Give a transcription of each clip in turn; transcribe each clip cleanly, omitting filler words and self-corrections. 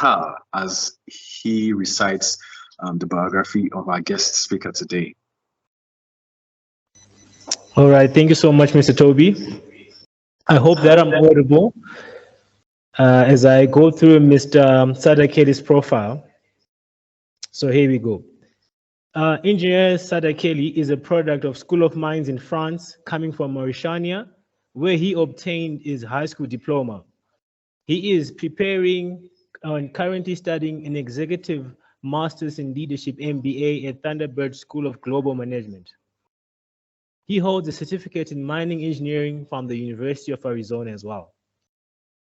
Tal as he recites the biography of our guest speaker today. All right, thank you so much, Mr. Tobi. I hope that I'm audible as I go through Mr. Sada Kelly's profile. So here we go. Engineer Sada Kelly is a product of School of Mines in France, coming from Mauritania, where he obtained his high school diploma. He is preparing and currently studying an executive master's in leadership MBA at Thunderbird School of Global Management. He holds a certificate in mining engineering from the University of Arizona as well.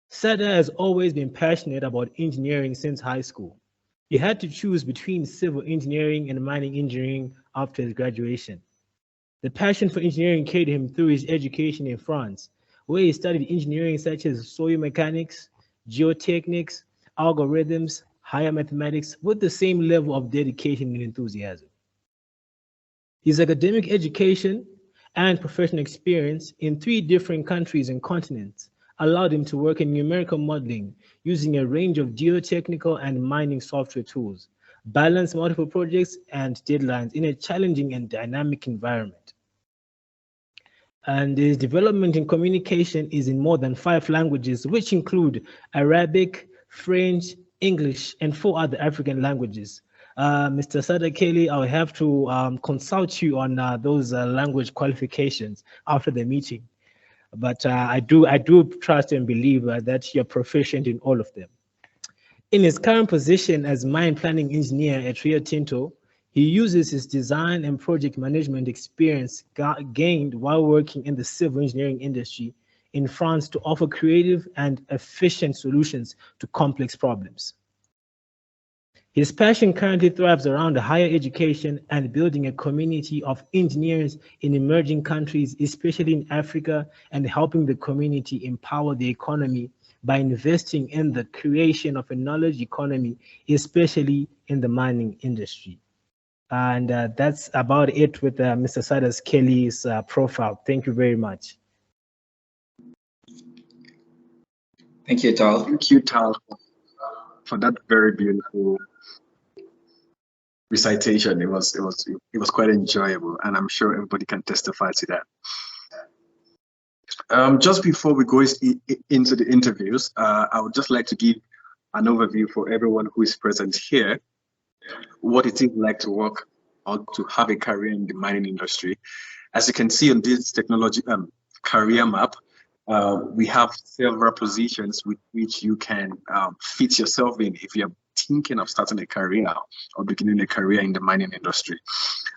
Sada has always been passionate about engineering since high school. He had to choose between civil engineering and mining engineering after his graduation. The passion for engineering carried him through his education in France, where he studied engineering such as soil mechanics, geotechnics, algorithms, higher mathematics, with the same level of dedication and enthusiasm. His academic education and professional experience in 3 different countries and continents allowed him to work in numerical modeling using a range of geotechnical and mining software tools, balance multiple projects and deadlines in a challenging and dynamic environment. And his development in communication is in more than 5 languages, which include Arabic, French, English, and 4 other African languages. Mr. Sada Kelly, I'll have to consult you on those language qualifications after the meeting. But I do trust and believe that you're proficient in all of them. In his current position as mine planning engineer at Rio Tinto, he uses his design and project management experience gained while working in the civil engineering industry in France to offer creative and efficient solutions to complex problems. His passion currently thrives around higher education and building a community of engineers in emerging countries, especially in Africa, and helping the community empower the economy by investing in the creation of a knowledge economy, especially in the mining industry. And that's about it with Mr. Sada Kelly's profile. Thank you very much. Thank you, Tal. Thank you, Tal, for that very beautiful recitation. It was quite enjoyable, and I'm sure everybody can testify to that. Just before we go into the interviews, I would just like to give an overview for everyone who is present here, what it is like to work or to have a career in the mining industry. As you can see on this technology career map, we have several positions with which you can fit yourself in if you're thinking of starting a career or beginning a career in the mining industry.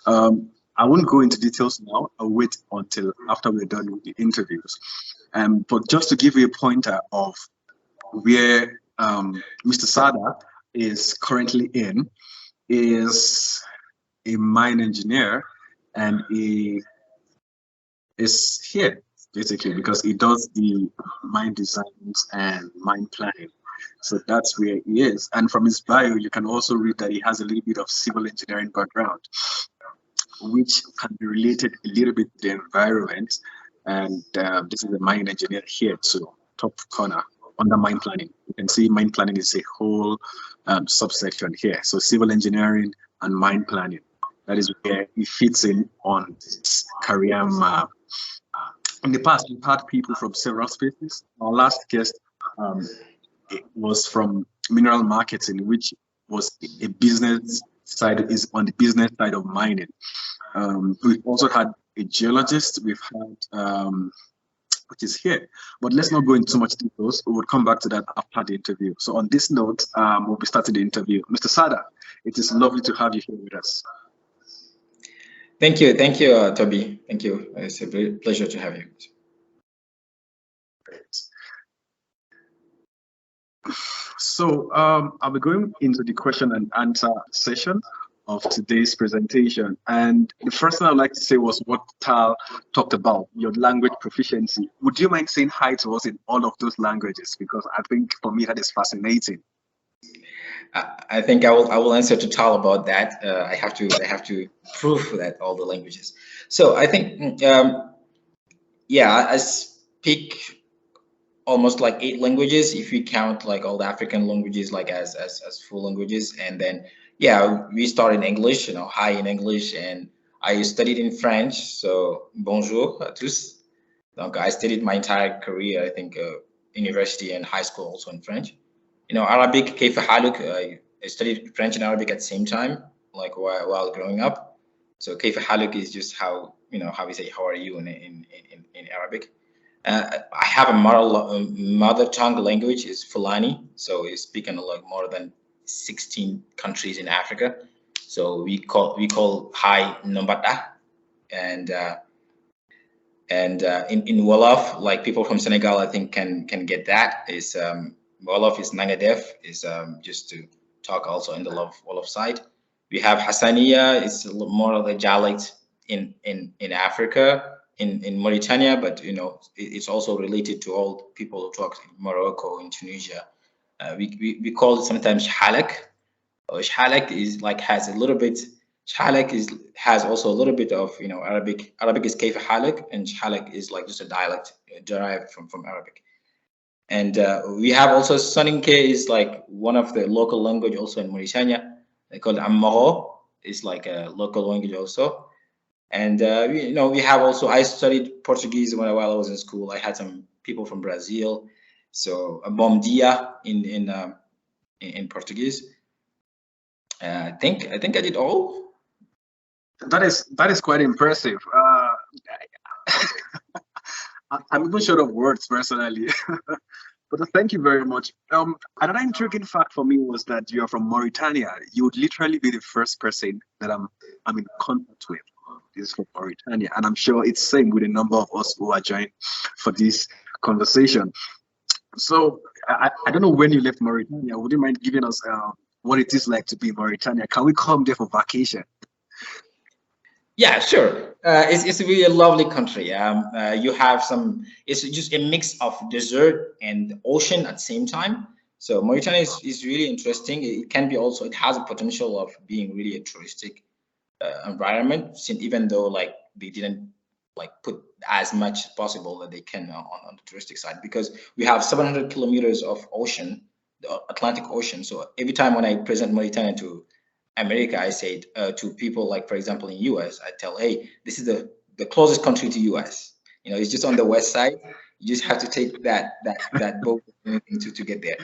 I won't go into details now. I'll wait until after we're done with the interviews. But just to give you a pointer of where Mr. Sada is currently in, is a mine engineer, and he is here basically because he does the mine designs and mine planning. So that's where he is. And from his bio, you can also read that he has a little bit of civil engineering background, which can be related a little bit to the environment. And this is a mine engineer here too, top corner under mine planning. You can see mine planning is a whole subsection here. So civil engineering and mine planning, that is where he fits in on this career map. In the past, we've had people from several spaces. Our last guest it was from mineral marketing, which was a business side, is on the business side of mining. We've also had a geologist, we've had, which is here, but let's not go into too much details. We will come back to that after the interview. So on this note, we'll be starting the interview. Mr. Sada, it is lovely to have you here with us. Thank you, Tobi. Thank you. It's a very pleasure to have you. Great. So I'll be going into the question and answer session of today's presentation. And the first thing I'd like to say was what Tal talked about, your language proficiency. Would you mind saying hi to us in all of those languages? Because I think for me that is fascinating. I think I will answer to Tal about that. I have to prove that all the languages. So I think yeah, I speak almost like 8 languages if we count like all the African languages like as full languages. And then yeah, we start in English, you know, high in English, and I studied in French. So bonjour à tous. Donc I studied my entire career, I think, university and high school also in French. You know, Arabic, كيف حالك? I studied French and Arabic at the same time, like while growing up. So كيف حالك is just how, you know, how we say how are you in Arabic. I have a mother tongue language is Fulani, so we speak in like more than 16 countries in Africa. So we call Hai Nombata, and in Wolof, like people from Senegal, I think can get that. Is Wolof is Nangadef, is just to talk also in the Wolof side. We have Hassaniya, it's more of a dialect in Africa, in Mauritania, but you know it's also related to all people who talk in Morocco, in Tunisia. We call it sometimes Halak. Halak is like has a little bit. Halak has also a little bit of, you know, Arabic. Arabic is Kayfa Halak, and Halak is like just a dialect derived from Arabic. And we have also Soninke is like one of the local language also in Mauritania. They call it Amaro. It's like a local language also. And you know, we have also, I studied Portuguese while I was in school. I had some people from Brazil, so bom dia in Portuguese. I think I did all. That is quite impressive. I'm even short of words personally. But thank you very much. Another intriguing fact for me was that you are from Mauritania. You would literally be the first person that I'm in contact with. This is from Mauritania, and I'm sure it's same with a number of us who are joining for this conversation. So I don't know when you left Mauritania. Would you mind giving us what it is like to be in Mauritania? Can we come there for vacation? Yeah, sure. It's really a lovely country. You have some. It's just a mix of desert and ocean at the same time. So Mauritania is really interesting. It can be also. It has a potential of being really a touristic environment, even though like they didn't like put as much as possible that they can on the touristic side, because we have 700 kilometers of ocean, the Atlantic Ocean. So every time when I present Mauritania to America, I say to people like, for example, in US, I tell, hey, this is the closest country to US. You know, it's just on the west side. You just have to take that boat to get there.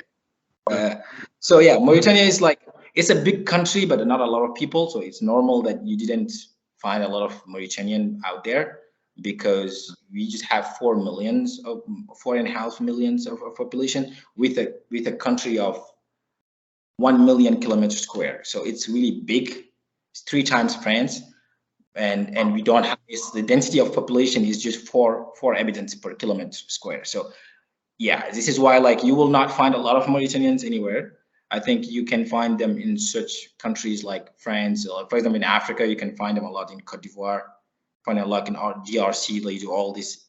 So yeah, Mauritania is like, it's a big country, but not a lot of people. So it's normal that you didn't find a lot of Mauritanian out there, because we just have 4.5 million of population with a country of 1 million kilometers square. So it's really big. It's 3 times France, and we don't have, the density of population is just four inhabitants per kilometer square. So yeah, this is why like you will not find a lot of Mauritanians anywhere. I think you can find them in such countries like France, or for example in Africa, you can find them a lot in Cote d'Ivoire, find a lot in our DRC. They do all these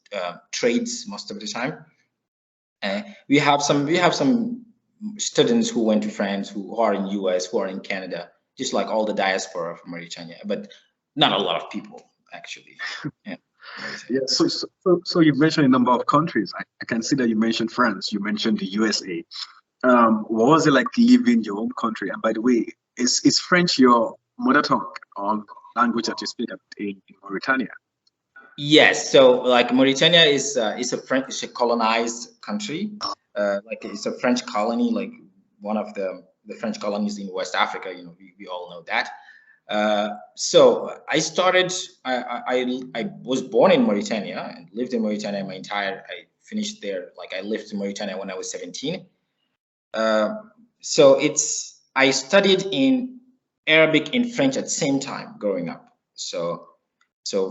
trades most of the time. We have some students who went to France, who are in US, who are in Canada, just like all the diaspora from Mauritania, but not a lot of people actually. Yeah. Yeah, so you've mentioned a number of countries. I can see that you mentioned France, you mentioned the USA. What was it like leaving your own country? And by the way, is French your mother tongue or language that you speak in Mauritania? Yes, so like Mauritania is a colonized country. Like it's a French colony, like one of the French colonies in West Africa. You know, we all know that. So I started. I was born in Mauritania and lived in Mauritania I finished there. Like I lived in Mauritania when I was 17. So I studied in Arabic and French at the same time growing up. So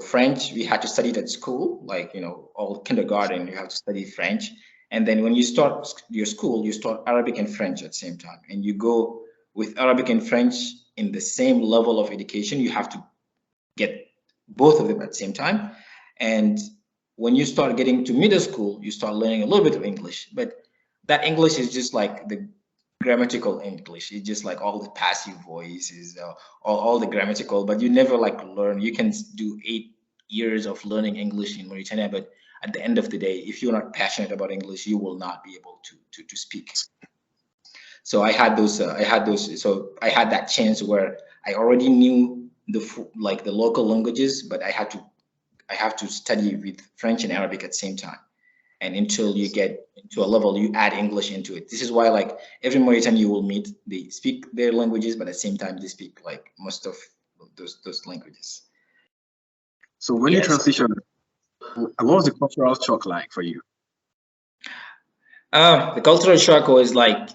French, we had to study it at school, like, you know, all kindergarten, you have to study French. And then when you start your school, you start Arabic and French at the same time. And you go with Arabic and French in the same level of education. You have to get both of them at the same time. And when you start getting to middle school, you start learning a little bit of English. But that English is just like the grammatical English. It's just like all the passive voices, all the grammatical, but you never like learn. You can do 8 years of learning English in Mauritania, but at the end of the day, if you're not passionate about English, you will not be able to speak. So I had those. So I had that chance where I already knew the local languages, but I have to study with French and Arabic at the same time. And until you get to a level, you add English into it. This is why, like, every Mauritanian you will meet, they speak their languages, but at the same time they speak like most of those languages. So when you transitioned, what was the cultural shock like for you? The cultural shock was like,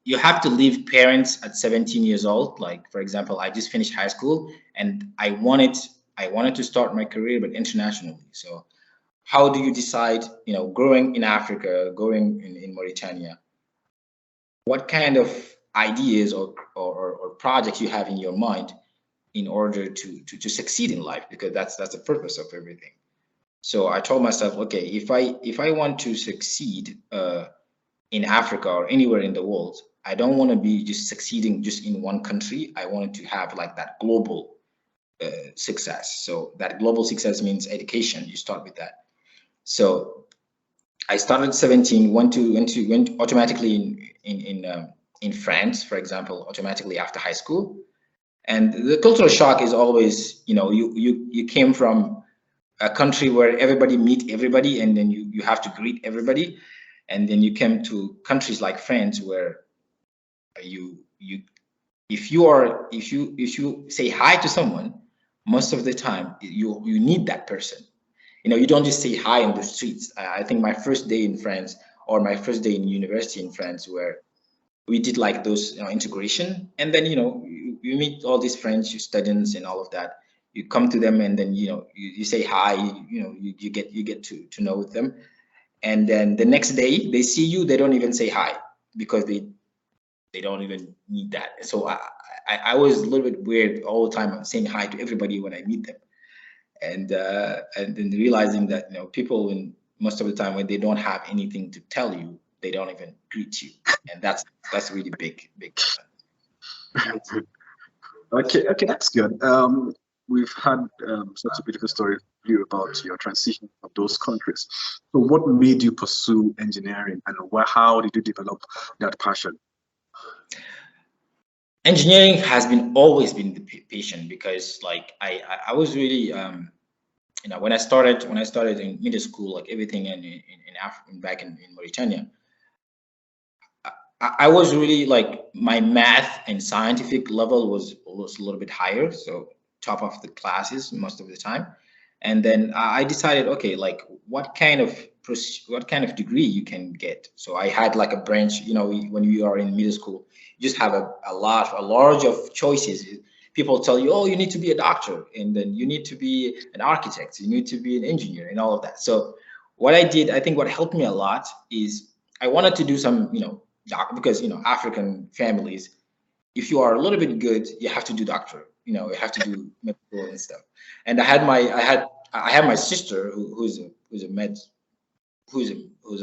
you have to leave parents at 17 years old. Like, for example, I just finished high school and I wanted to start my career, but internationally. So how do you decide, growing in Africa, growing in Mauritania, what kind of ideas or projects you have in your mind in order to succeed in life? Because that's the purpose of everything. So I told myself, okay, if I want to succeed in Africa or anywhere in the world, I don't want to be just succeeding just in one country. I wanted to have like that global success. So that global success means education. You start with that. So I started at 17, went automatically in France, for example, automatically after high school. And the cultural shock is always, you came from a country where everybody meet everybody, and then you have to greet everybody, and then you came to countries like France where if you say hi to someone, most of the time you need that person. You don't just say hi in the streets. I think my first day in France, or my first day in university in France, where we did like those integration, and then you meet all these French students and all of that. You come to them, and then you say hi. You get to know them, and then the next day they see you, they don't even say hi, because they don't even need that. So I was a little bit weird all the time, saying hi to everybody when I meet them. And then realizing that people, most of the time, when they don't have anything to tell you, they don't even greet you, and that's really big. Okay, that's good. We've had such a beautiful story from you about your transition of those countries. So what made you pursue engineering, and how did you develop that passion? Engineering has always been the passion, because like I was really when I started in middle school, like everything in Africa, back in Mauritania, I was really like, my math and scientific level was a little bit higher, so top of the classes most of the time. And then I decided, okay, like what kind of degree you can get. So I had like a branch, when you are in middle school, you just have a large of choices. People tell you, oh, you need to be a doctor, and then you need to be an architect, you need to be an engineer, and all of that. So what I did, I think what helped me a lot is I wanted to do some, because African families, if you are a little bit good, you have to do doctor. You have to do medical and stuff. And I had my sister who's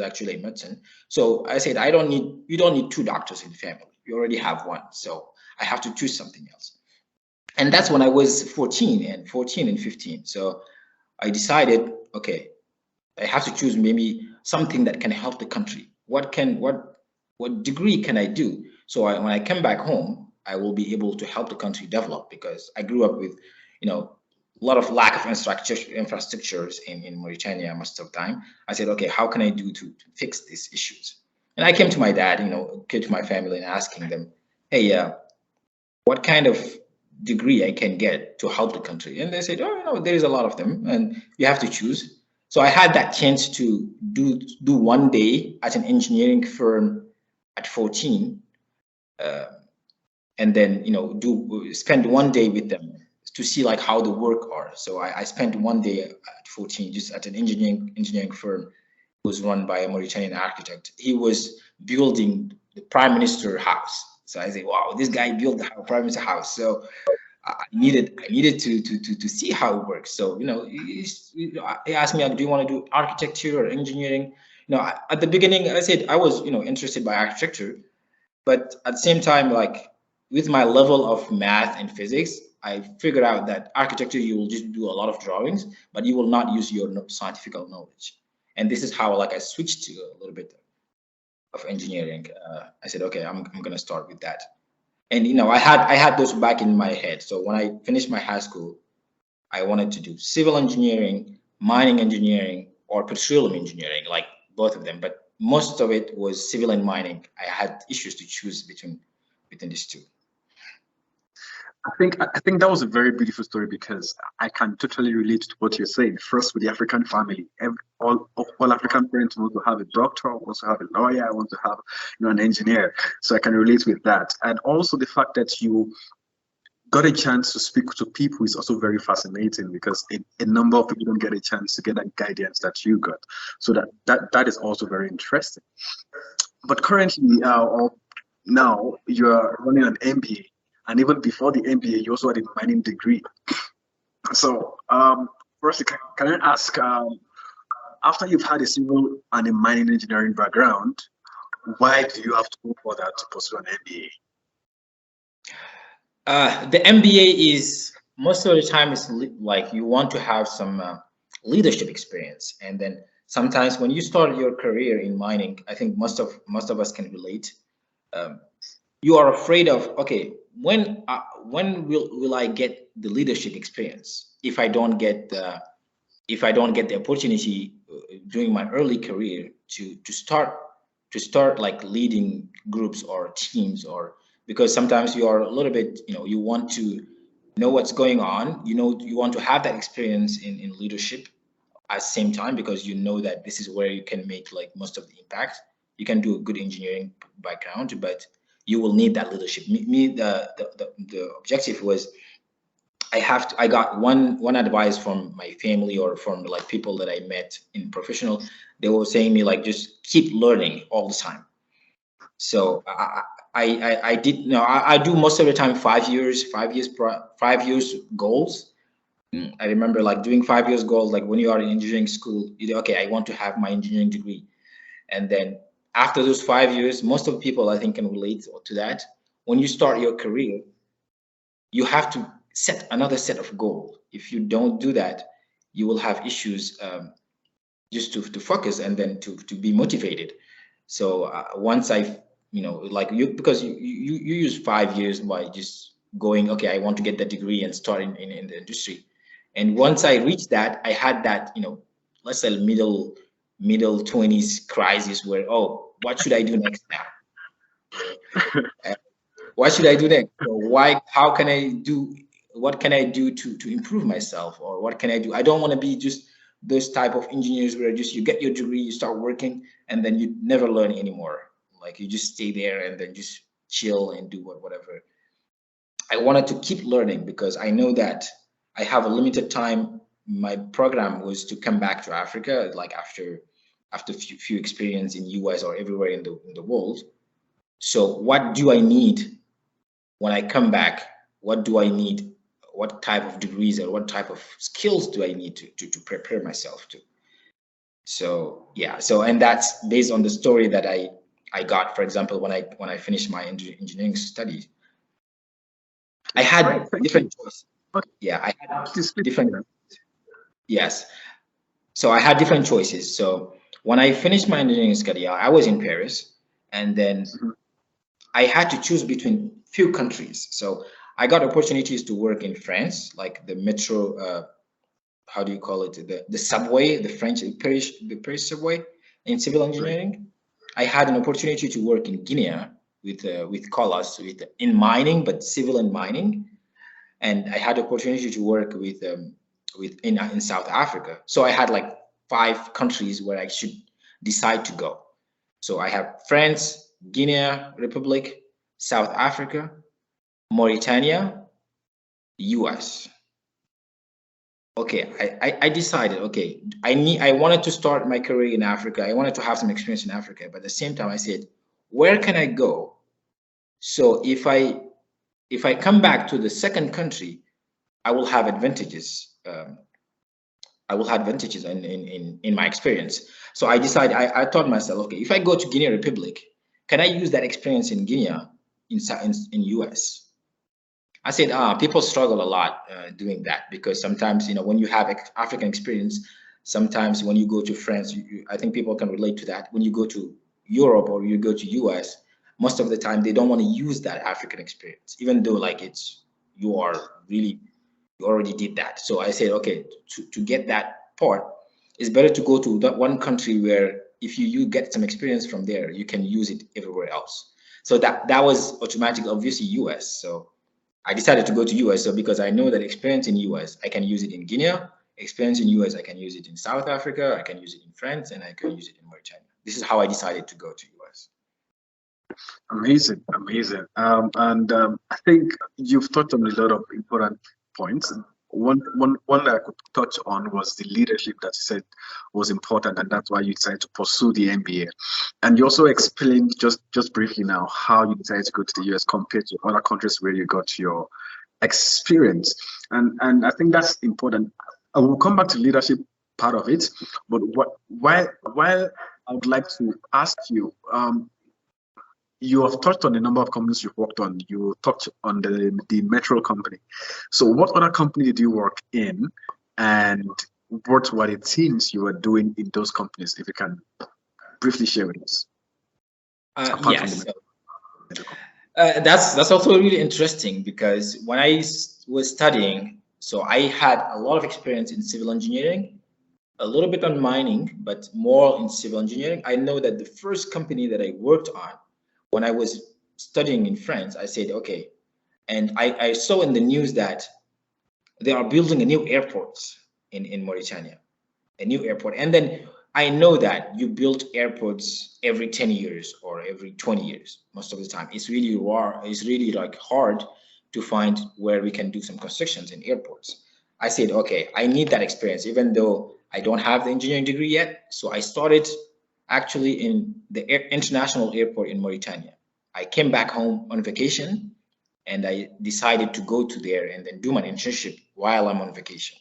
actually a medicine. So I said, you don't need two doctors in the family. You already have one. So I have to choose something else. And that's when I was 14 and 15. So I decided, okay, I have to choose maybe something that can help the country. What degree can I do? So when I come back home, I will be able to help the country develop, because I grew up with, a lot of lack of infrastructures in Mauritania most of the time. I said, okay, how can I do to fix these issues? And I came to my dad, came to my family and asking them, hey, what kind of degree I can get to help the country? And they said, oh, there's a lot of them, and you have to choose. So I had that chance to do one day at an engineering firm at 14, and then spend one day with them to see like how the work are. So I spent one day at 14 just at an engineering firm. It was run by a Mauritanian architect. He was building the prime minister house. So I said, wow, this guy built the prime minister house. So I needed to see how it works. So he asked me, do you want to do architecture or engineering? At the beginning, I said I was interested by architecture, but at the same time, like with my level of math and physics, I figured out that architecture, you will just do a lot of drawings, but you will not use your scientific knowledge. And this is how like I switched to a little bit of engineering. I said, okay, I'm gonna start with that. And you know, I had those back in my head. So when I finished my high school, I wanted to do civil engineering, mining engineering, or petroleum engineering, like both of them. But most of it was civil and mining. I had issues to choose between these two. I think that was a very beautiful story because I can totally relate to what you're saying. First, with the African family, all African parents want to have a doctor, want to have a lawyer, want to have an engineer. So I can relate with that, and also the fact that you got a chance to speak to people is also very fascinating because a number of people don't get a chance to get that guidance that you got. So that is also very interesting. But currently, or now, you're running an MBA. And even before the MBA, you also had a mining degree. So, first, can I ask, after you've had a civil and a mining engineering background, why do you have to go for that to pursue an MBA? The MBA is most of the time is like you want to have some leadership experience, and then sometimes when you start your career in mining, I think most of us can relate. You are afraid of, okay, when will I get the leadership experience if I don't get the opportunity during my early career to start like leading groups or teams, or because sometimes you are a little bit, you want to know what's going on, you want to have that experience in leadership at the same time, because you know that this is where you can make like most of the impact. You can do a good engineering background, but you will need that leadership. The objective was I got one advice from my family or from like people that I met in professional. They were saying me like, just keep learning all the time. So I did, I do most of the time 5 years goals. I remember like doing 5 years goals, like when you are in engineering school, okay, I want to have my engineering degree. And then after those 5 years, most of the people I think can relate to that. When you start your career, you have to set another set of goals. If you don't do that, you will have issues just to focus and then to be motivated. So once like because you use 5 years by just going, okay, I want to get that degree and start in the industry. And once I reached that, I had that, let's say middle 20s crisis where, oh, what should I do next now? What should I do next? How can I do, what can I do to improve myself, or what can I do? I don't want to be just those type of engineers where just you get your degree, you start working, and then you never learn anymore. Like you just stay there and then just chill and do whatever. I wanted to keep learning because I know that I have a limited time. My program was to come back to Africa, like after few experience in US or everywhere in the world. So what do I need when I come back? What do I need? What type of degrees or what type of skills do I need to prepare myself to? So yeah, and that's based on the story that I got. For example, when I finished my engineering studies, I had different choices. Yeah, I had different. Yes, so I had different choices. So when I finished my engineering study, I was in Paris, and then I had to choose between few countries. So I got opportunities to work in France, like the metro, how do you call it? The subway, the Paris subway in civil engineering. I had an opportunity to work in Guinea with Colas, in mining, but civil and mining. And I had the opportunity to work in South Africa. So I had like 5 countries where I should decide to go. So I have France, Guinea Republic, South Africa, Mauritania, US. Okay, I decided, okay, I wanted to start my career in Africa. I wanted to have some experience in Africa, but at the same time I said, where can I go? So if I come back to the second country, I will have advantages. I will have advantages in my experience. So I decided, I thought myself, okay, if I go to Guinea Republic, can I use that experience in Guinea in US? I said, people struggle a lot doing that, because sometimes, when you have African experience, Sometimes when you go to France, I think people can relate to that. When you go to Europe or you go to US, most of the time they don't want to use that African experience, even though like you already did that. So I said, okay, to get that part, it's better to go to that one country where if you get some experience from there, you can use it everywhere else. So that was automatically, obviously, US. So I decided to go to US. So because I know that experience in US, I can use it in Guinea. Experience in US, I can use it in South Africa. I can use it in France, and I can use it in Mauritania. This is how I decided to go to US. Amazing, amazing. I think you've touched on a lot of important points. One that I could touch on was the leadership that you said was important, and that's why you decided to pursue the MBA. And you also explained just briefly now how you decided to go to the US compared to other countries where you got your experience. And I think that's important. I will come back to leadership part of it, but while I would like to ask you, you have touched on a number of companies you've worked on. You touched on the metro company. So what other company did you work in, and what were the things you were doing in those companies, if you can briefly share with us? Yes. That's also really interesting, because when I was studying, so I had a lot of experience in civil engineering, a little bit on mining, but more in civil engineering. I know that the first company that I worked on when I was studying in France, I said, okay, and I saw in the news that they are building a new airport in Mauritania, a new airport. And then I know that you build airports every 10 years or every 20 years, most of the time. It's really rare. It's really like hard to find where we can do some constructions in airports. I said, okay, I need that experience, even though I don't have the engineering degree yet. So I started actually in the international airport in Mauritania. I came back home on vacation, and I decided to go to there and then do my internship while I'm on vacation.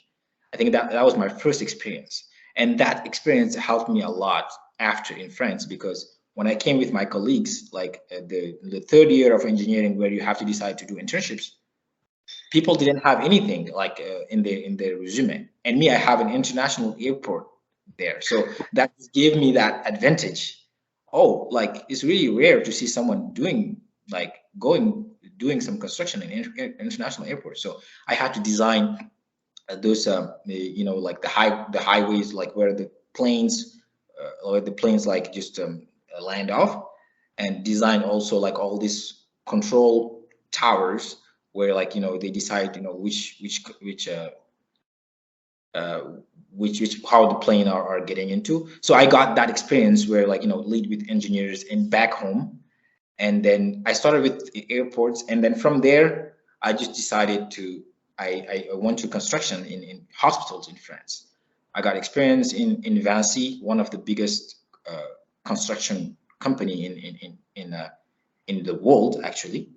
I think that was my first experience. And that experience helped me a lot after in France, because when I came with my colleagues, like the third year of engineering, where you have to decide to do internships, people didn't have anything like in their resume. And me, I have an international airport there. So that gave me that advantage. Oh, like it's really rare to see someone doing some construction in international airports. So I had to design those like the highways, like where the planes like just land off, and design also like all these control towers where like they decide which how the plane are getting into. So I got that experience where like lead with engineers in back home. And then I started with airports, and then from there I just decided to I went to construction in hospitals in France. I got experience in Vinci, one of the biggest construction company in the world, actually.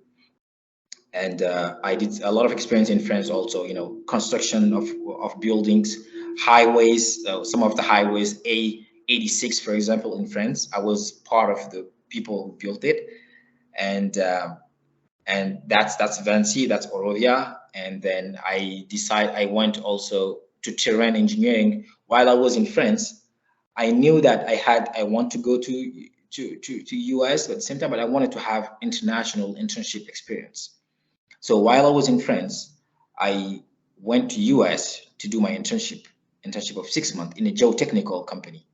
And I did a lot of experience in France also, construction of buildings, highways, some of the highways, A86, for example, in France. I was part of the people who built it. And that's Vinci, that's Orovia. And then I went also to terrain engineering while I was in France. I knew that I want to go to US at the same time, but I wanted to have international internship experience. So while I was in France, I went to US to do my internship of 6 months in a geotechnical company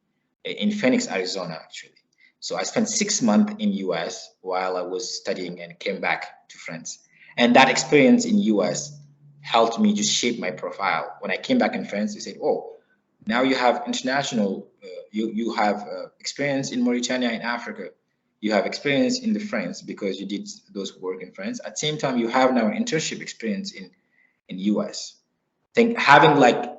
in Phoenix, Arizona, actually. So I spent 6 months in US while I was studying, and came back to France. And that experience in US helped me just shape my profile. When I came back in France, they said, oh, now you have international, you have experience in Mauritania, in Africa. You have experience in the France because you did those work in France. At the same time, you have now internship experience in US. I think having like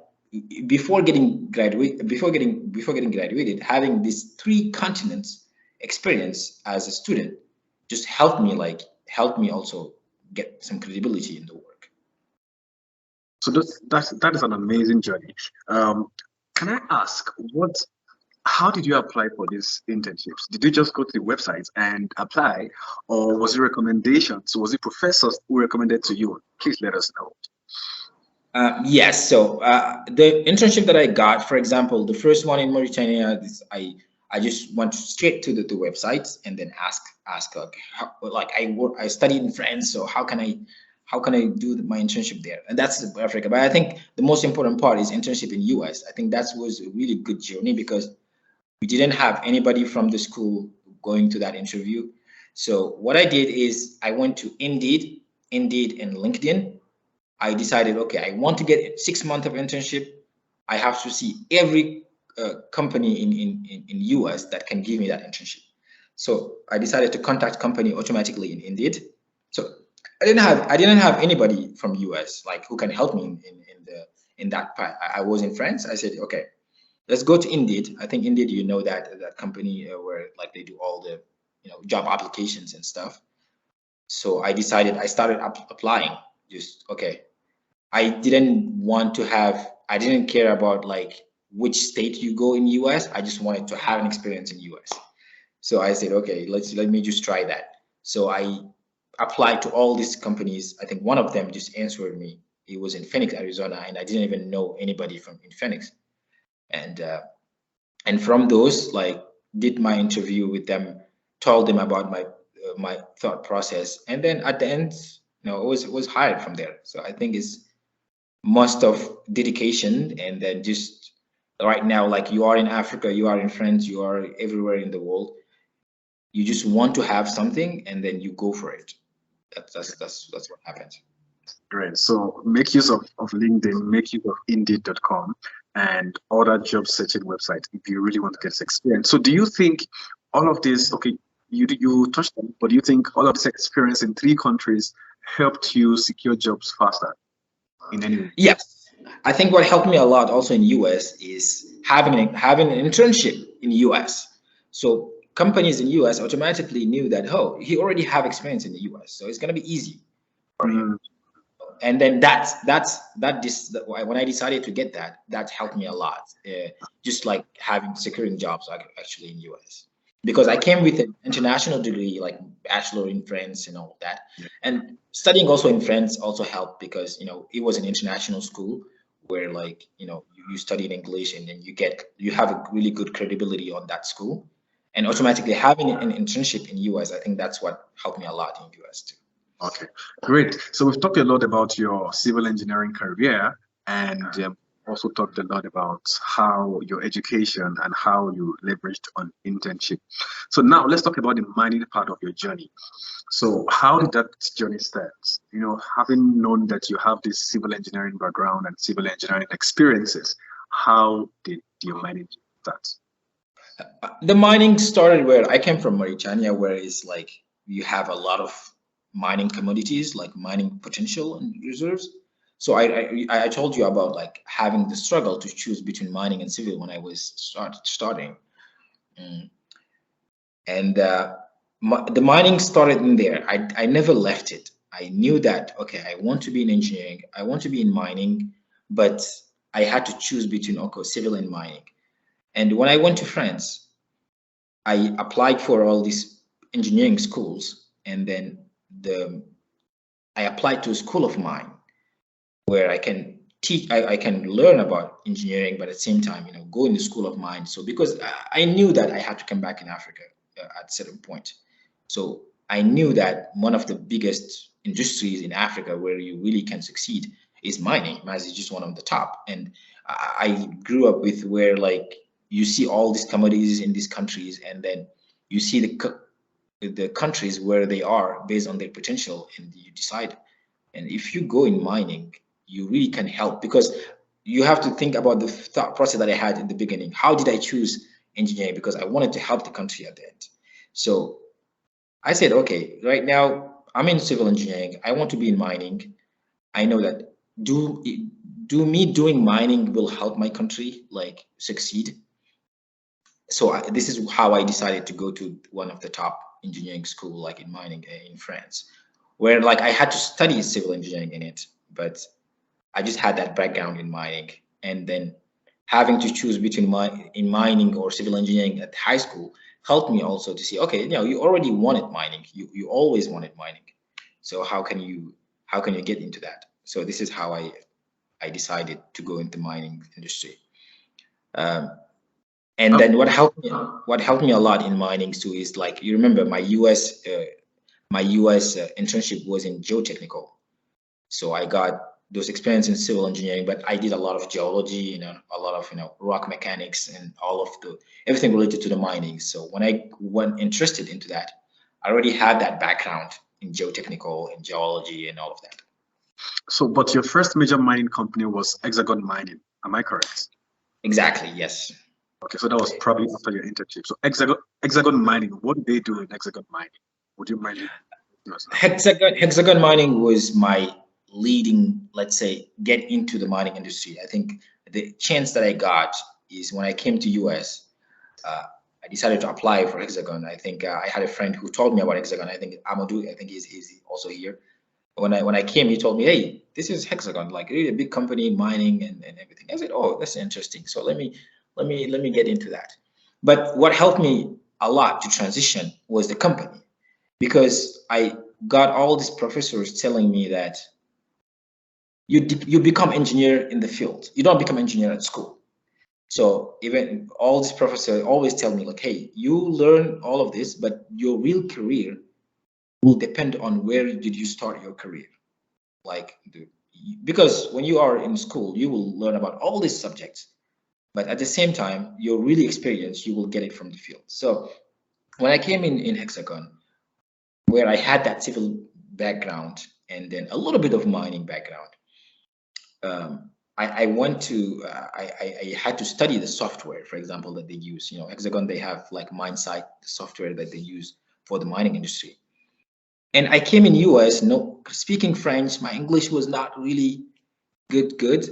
before getting graduated, having these 3 continents experience as a student just helped me also get some credibility in the work. So that is an amazing journey. Can I ask, how did you apply for these internships? Did you just go to the website and apply, or was it recommendations? Was it professors who recommended to you? Please let us know. Yes. So the internship that I got, for example, the first one in Mauritania, I just went straight to the websites and then ask like, I studied in France, so how can I do my internship there? And that's Africa. But I think the most important part is internship in US. I think that was a really good journey because we didn't have anybody from the school going to that interview. So what I did is I went to Indeed and LinkedIn. I decided, okay, I want to get 6 months of internship. I have to see every company in US that can give me that internship. So I decided to contact company automatically in Indeed. So I didn't have anybody from US like who can help me in that part. I was in France. I said, okay, let's go to Indeed. I think Indeed, you know, that company where like they do all the job applications and stuff. So I started applying. Just okay. I didn't care about like which state you go in US. I just wanted to have an experience in US. So I said, okay, let me just try that. So I applied to all these companies. I think one of them just answered me. It was in Phoenix, Arizona, and I didn't even know anybody in Phoenix. And from those, like, did my interview with them, told them about my thought process, and then at the end, it was hired from there. So I think it's most of dedication, and then just right now, like you are in Africa, you are in France, you are everywhere in the world. You just want to have something, and then you go for it. That's what happens. Great. So make use of LinkedIn, make use of Indeed.com and other job searching websites if you really want to get this experience. So do you think all of this, okay, you touched on it, but do you think all of this experience in 3 countries helped you secure jobs faster in any way? Yes. I think what helped me a lot also in US is having an internship in US. So companies in US automatically knew that, oh, he already have experience in the US, so it's going to be easy for him. And then when I decided to get that helped me a lot. Just like securing jobs actually in US, because I came with an international degree, like bachelor in French and all that. Yeah. And studying also in French also helped because it was an international school where you study in English, and then you have a really good credibility on that school, and automatically having an internship in US, I think that's what helped me a lot in US too. Okay, great. So we've talked a lot about your civil engineering career, and also talked a lot about how your education and how you leveraged on internship. So now let's talk about the mining part of your journey. So how did that journey start? Having known that you have this civil engineering background and civil engineering experiences, how did your mining start? The mining started where I came from, Mauritania, where it's like you have a lot of mining commodities, like mining potential and reserves. So I told you about like having the struggle to choose between mining and civil when I was starting. And the mining started in there. I never left it. I knew that, okay, I want to be in engineering, I want to be in mining, but I had to choose between civil and mining. And when I went to France, I applied for all these engineering schools, and then I applied to a school of mine where I can teach, I can learn about engineering, but at the same time, go in the school of mine. So because I knew that I had to come back in Africa at a certain point. So I knew that one of the biggest industries in Africa where you really can succeed is mining. Mining is just one of the top. And I grew up with where like you see all these commodities in these countries, and then you see the countries where they are based on their potential, and you decide. And if you go in mining, you really can help, because you have to think about the thought process that I had in the beginning. How did I choose engineering? Because I wanted to help the country at the end. So I said, okay, right now I'm in civil engineering. I want to be in mining. I know that me doing mining will help my country like succeed. So this is how I decided to go to one of the top engineering school, like in mining in France, where like I had to study civil engineering in it, but I just had that background in mining. And then having to choose between mining or civil engineering at high school helped me also to see, okay, you already wanted mining. You always wanted mining. So how can you get into that? So this is how I I decided to go into mining industry. And then what helped me a lot in mining too is, like, you remember my US internship was in geotechnical, so I got those experience in civil engineering, but I did a lot of geology, a lot of rock mechanics and all of everything related to the mining. So when I went interested into that, I already had that background in geotechnical and geology and all of that. So, but your first major mining company was Hexagon Mining, am I correct? Exactly, yes. Okay, so that was probably after your internship. So Hexagon Mining, what do they do in Hexagon Mining? Would you mind? Hexagon Mining was my leading, let's say, get into the mining industry. I think the chance that I got is when I came to US, I decided to apply for Hexagon. I think I had a friend who told me about Hexagon. I think Amadou, I think he's also here. When I came, he told me, hey, this is Hexagon, like really a big company, mining and everything. I said, oh, that's interesting. So let me get into that. But what helped me a lot to transition was the company, because I got all these professors telling me that you become engineer in the field. You don't become engineer at school. So even all these professors always tell me, like, hey, you learn all of this, but your real career will depend on where did you start your career. Like, because when you are in school, you will learn about all these subjects, but at the same time, your really experience, you will get it from the field. So when I came in Hexagon, where I had that civil background and then a little bit of mining background, I went to I had to study the software, for example, that they use. Hexagon, they have like MineSite, the software that they use for the mining industry. And I came in US, speaking French, my English was not really good.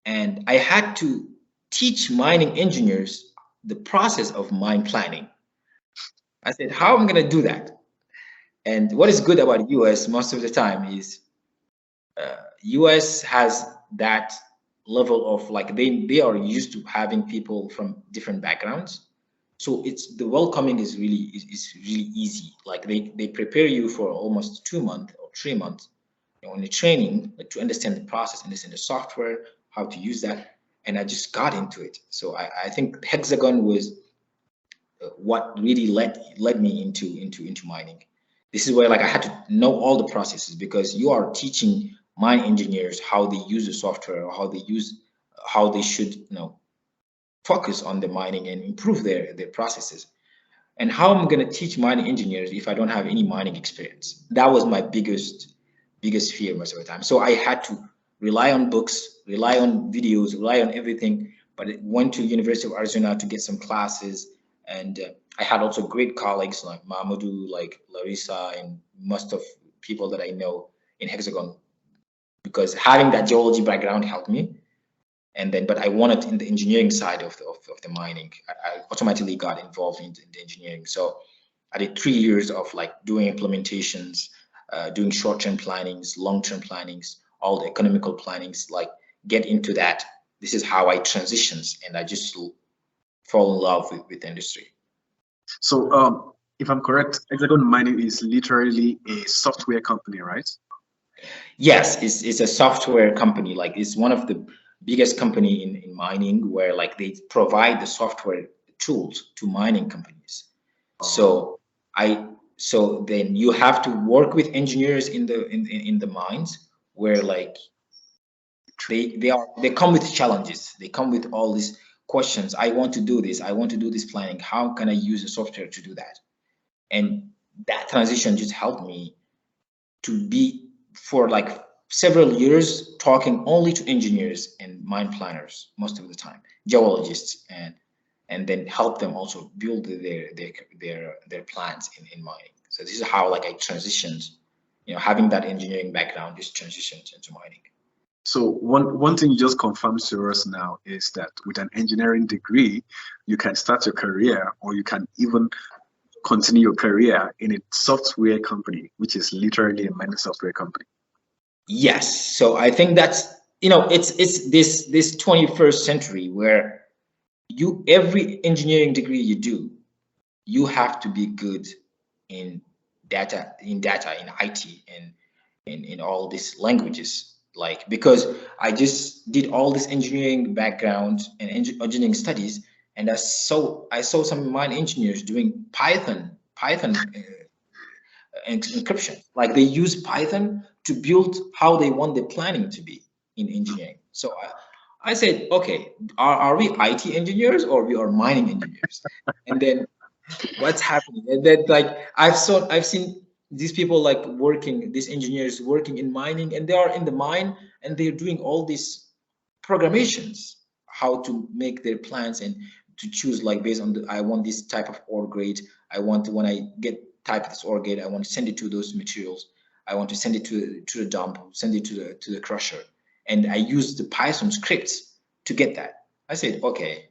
And I had to teach mining engineers the process of mine planning. I said, how am I going to do that? And what is good about US most of the time is US has that level of, like, they are used to having people from different backgrounds. So the welcoming is really easy. Like they prepare you for almost 2 months or 3 months on the training, like, to understand the process, understand the software, how to use that. And I just got into it. So I think Hexagon was what really led me into mining. This is where, like, I had to know all the processes, because you are teaching mine engineers how they use the software, or how they should focus on the mining and improve their processes. And how I'm going to teach mining engineers if I don't have any mining experience? That was my biggest fear most of the time. So I had to rely on books, rely on videos, rely on everything. But I went to University of Arizona to get some classes, and I had also great colleagues like Mamadou, like Larissa, and most of people that I know in Hexagon, because having that geology background helped me. And then, but I wanted in the engineering side of the mining. I automatically got involved in the engineering. So I did 3 years of, like, doing implementations, doing short-term plannings, long-term plannings, all the economical plannings, like, get into that. This is how I transitioned, and I just fall in love with the industry. So if I'm correct, Hexagon Mining is literally a software company, right? Yes, it's a software company. Like, it's one of the biggest company in mining, where, like, they provide the software tools to mining companies. So then you have to work with engineers in the mines, where, like, they come with challenges. They come with all these questions. I want to do this. I want to do this planning. How can I use the software to do that? And that transition just helped me to be, for like several years, talking only to engineers and mine planners most of the time, geologists, and then help them also build their plans in mining. So this is how, like, I transitioned, having that engineering background, just transitioned into mining. So one thing you just confirmed to us now is that with an engineering degree, you can start your career, or you can even continue your career in a software company, which is literally a mining software company. Yes. So I think that's, it's this 21st century where every engineering degree you do, you have to be good in data, in IT, and in all these languages. like, because I just did all this engineering background and engineering studies, and I saw some mine engineers doing Python encryption. Like they use Python to build how they want the planning to be in engineering. So I said, okay, are we IT engineers or we are mining engineers? And then what's happening? And then like I've seen these people like working, these engineers working in mining, and they are in the mine and they're doing all these programations, how to make their plans and to choose like based on I want this type of ore grade. I want when I get type of this ore grade, I want to send it to those materials. I want to send it to the dump, send it to the crusher, and I use the Python scripts to get that. I said, okay,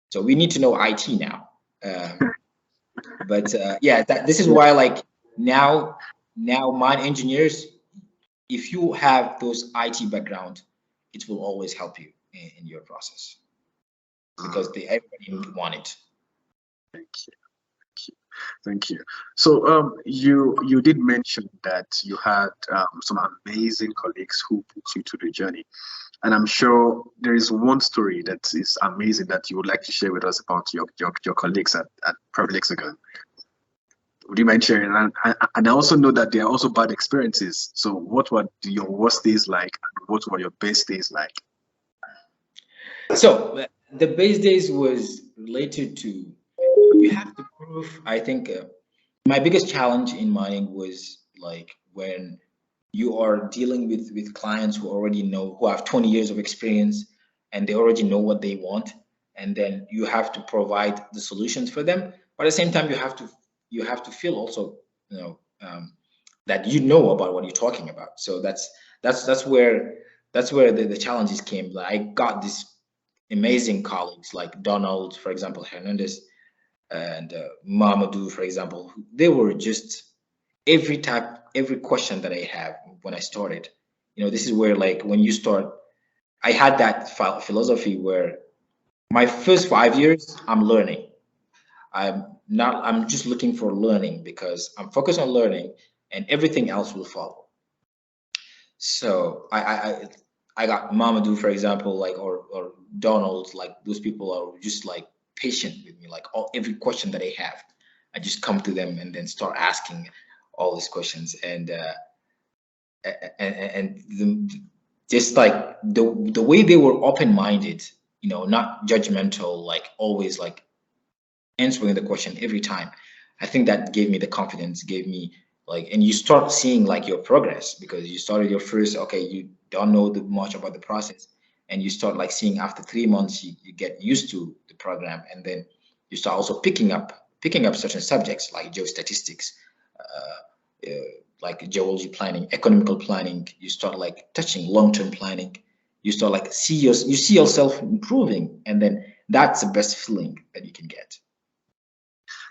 so we need to know IT now. But yeah, this is why like now mine engineers, if you have those IT background, it will always help you in your process because everybody want it. Thank you. Thank you. So you did mention that you had some amazing colleagues who put you to the journey, and I'm sure there is one story that is amazing that you would like to share with us about your colleagues at Hexagon. Would you mind sharing? And I also know that there are also bad experiences. So what were your worst days like? And what were your best days like? So the best days was related to, you have to prove, I think my biggest challenge in mining was like when you are dealing with clients who already know, who have 20 years of experience and they already know what they want. And then you have to provide the solutions for them. But at the same time, you have to feel also, that you know about what you're talking about. So that's where the challenges came. Like I got these amazing colleagues like Donald, for example, Hernandez, and Mamadou, for example. They were just every question that I have when I started. This is where like when you start, I had that philosophy where my first 5 years I'm learning. I'm just looking for learning because I'm focused on learning and everything else will follow. So I got Mamadou, for example, like or Donald, like those people are just like patient with me. Like every question that I have, I just come to them and then start asking all these questions just like the way they were open-minded, not judgmental, like always like answering the question every time. I think that gave me the confidence, gave me like, and you start seeing like your progress because you started your first, okay, you don't know much about the process, and you start like seeing after 3 months you get used to the program, and then you start also picking up certain subjects like geostatistics, like geology planning, economical planning. You start like touching long-term planning. You start like you see yourself improving, and then that's the best feeling that you can get.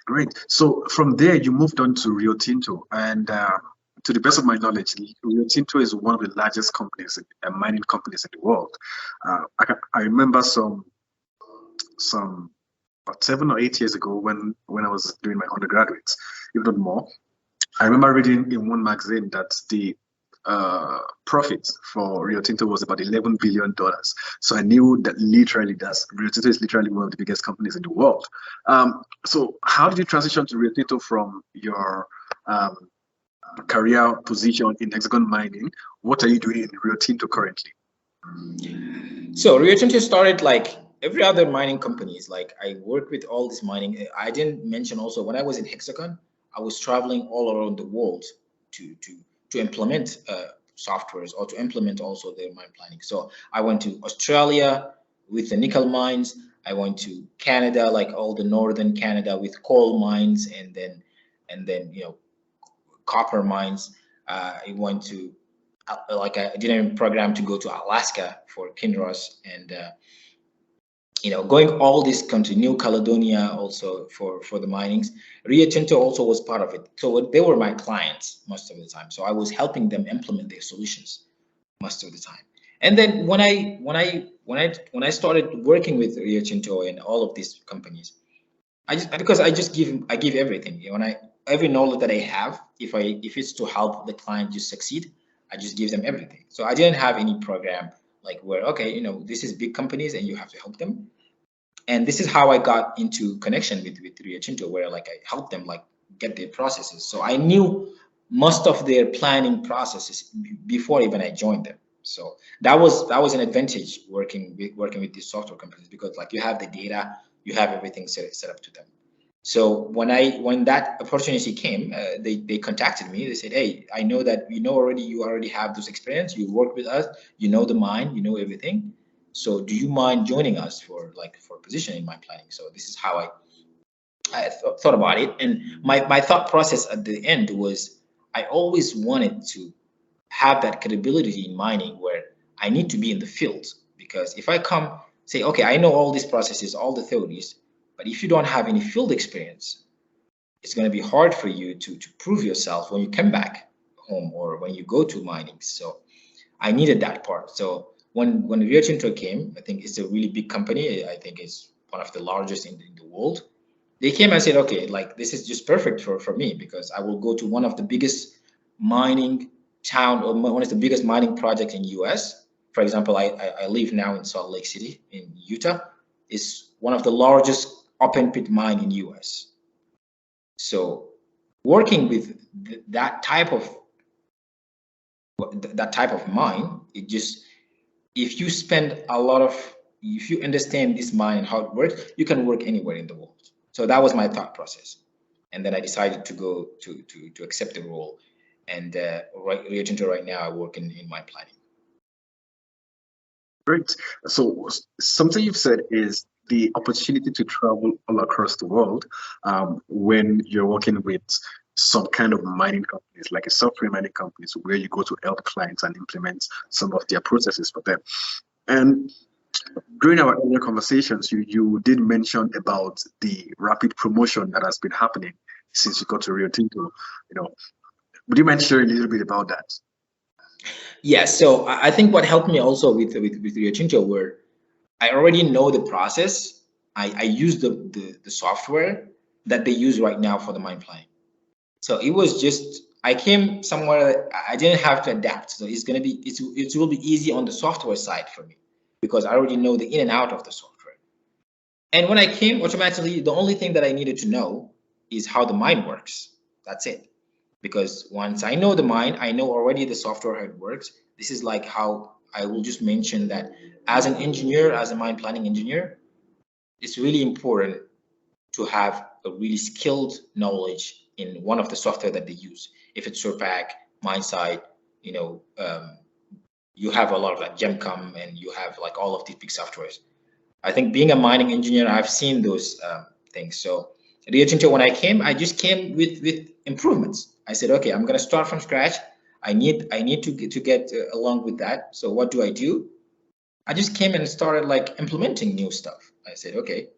Great. So from there, you moved on to Rio Tinto, and to the best of my knowledge, Rio Tinto is one of the largest companies, mining companies in the world. I remember some about 7 or 8 years ago when I was doing my undergraduate, if not more. I remember reading in one magazine that the profit for Rio Tinto was about $11 billion. So I knew that literally Rio Tinto is literally one of the biggest companies in the world. So how did you transition to Rio Tinto from your career position in Hexagon Mining? What are you doing in Rio Tinto currently? So Rio Tinto started like every other mining companies. Like I work with all this mining. I didn't mention also when I was in Hexagon, I was traveling all around the world to implement softwares or to implement also their mine planning. So I went to Australia with the nickel mines. I went to Canada, like all the northern Canada with coal mines, and then copper mines. I went to like I did a program to go to Alaska for Kinross, and going all this country, New Caledonia also for the minings. Rio Tinto also was part of it. So they were my clients most of the time. So I was helping them implement their solutions most of the time. And then when I started working with Rio Tinto and all of these companies, I give everything. Every knowledge that I have, if it's to help the client just succeed, I just give them everything. So I didn't have any program like where, okay, you know, this is big companies and you have to help them. And this is how I got into connection with Rio Tinto, where like I helped them like get their processes. So I knew most of their planning processes before even I joined them. So that was an advantage working with these software companies, because like you have the data, you have everything set up to them. So when that opportunity came, they contacted me. They said, "Hey, I know that you already have this experience. You work with us. You know the mine. You know everything. So do you mind joining us for a position in mine planning?" So this is how I thought about it. And my thought process at the end was, I always wanted to have that credibility in mining where I need to be in the field. Because if I come say, okay, I know all these processes, all the theories, but if you don't have any field experience, it's going to be hard for you to prove yourself when you come back home or when you go to mining. So I needed that part. So when Rio Tinto came, I think it's a really big company. I think it's one of the largest in the world. They came and said, okay, like this is just perfect for me, because I will go to one of the biggest mining town, or one of the biggest mining projects in US. For example, I live now in Salt Lake City in Utah. It's one of the largest open pit mine in US. So working with that type of mine, it just, if you spend a lot of, if you understand this mine and how it works, you can work anywhere in the world. So that was my thought process. And then I decided to go to accept the role. And Rio Tinto right now, I work in mine planning. Great. So something you've said is the opportunity to travel all across the world when you're working with some kind of mining companies, like a software mining companies, where you go to help clients and implement some of their processes for them. And during our earlier conversations, you did mention about the rapid promotion that has been happening since you got to Rio Tinto. You know, would you mind sharing a little bit about that? Yeah, so I think what helped me also with Rio Tinto were, I already know the process. I use the software that they use right now for the mine planning. So it was just, I came somewhere, I didn't have to adapt. So it's gonna be, it will be easy on the software side for me, because I already know the in and out of the software. And when I came, automatically, the only thing that I needed to know is how the mine works. That's it. Because once I know the mine, I know already the software, how it works. This is like how I will just mention that as an engineer, as a mine planning engineer, it's really important to have a really skilled knowledge in one of the software that they use. If it's Surpac, MineSite, you know, you have a lot of like GemCom, and you have like all of these big softwares. I think being a mining engineer, I've seen those things. So Rio Tinto, when I came, I just came with improvements. I said, okay, I'm gonna start from scratch. I need to get along with that. So what do? I just came and started like implementing new stuff. I said, okay,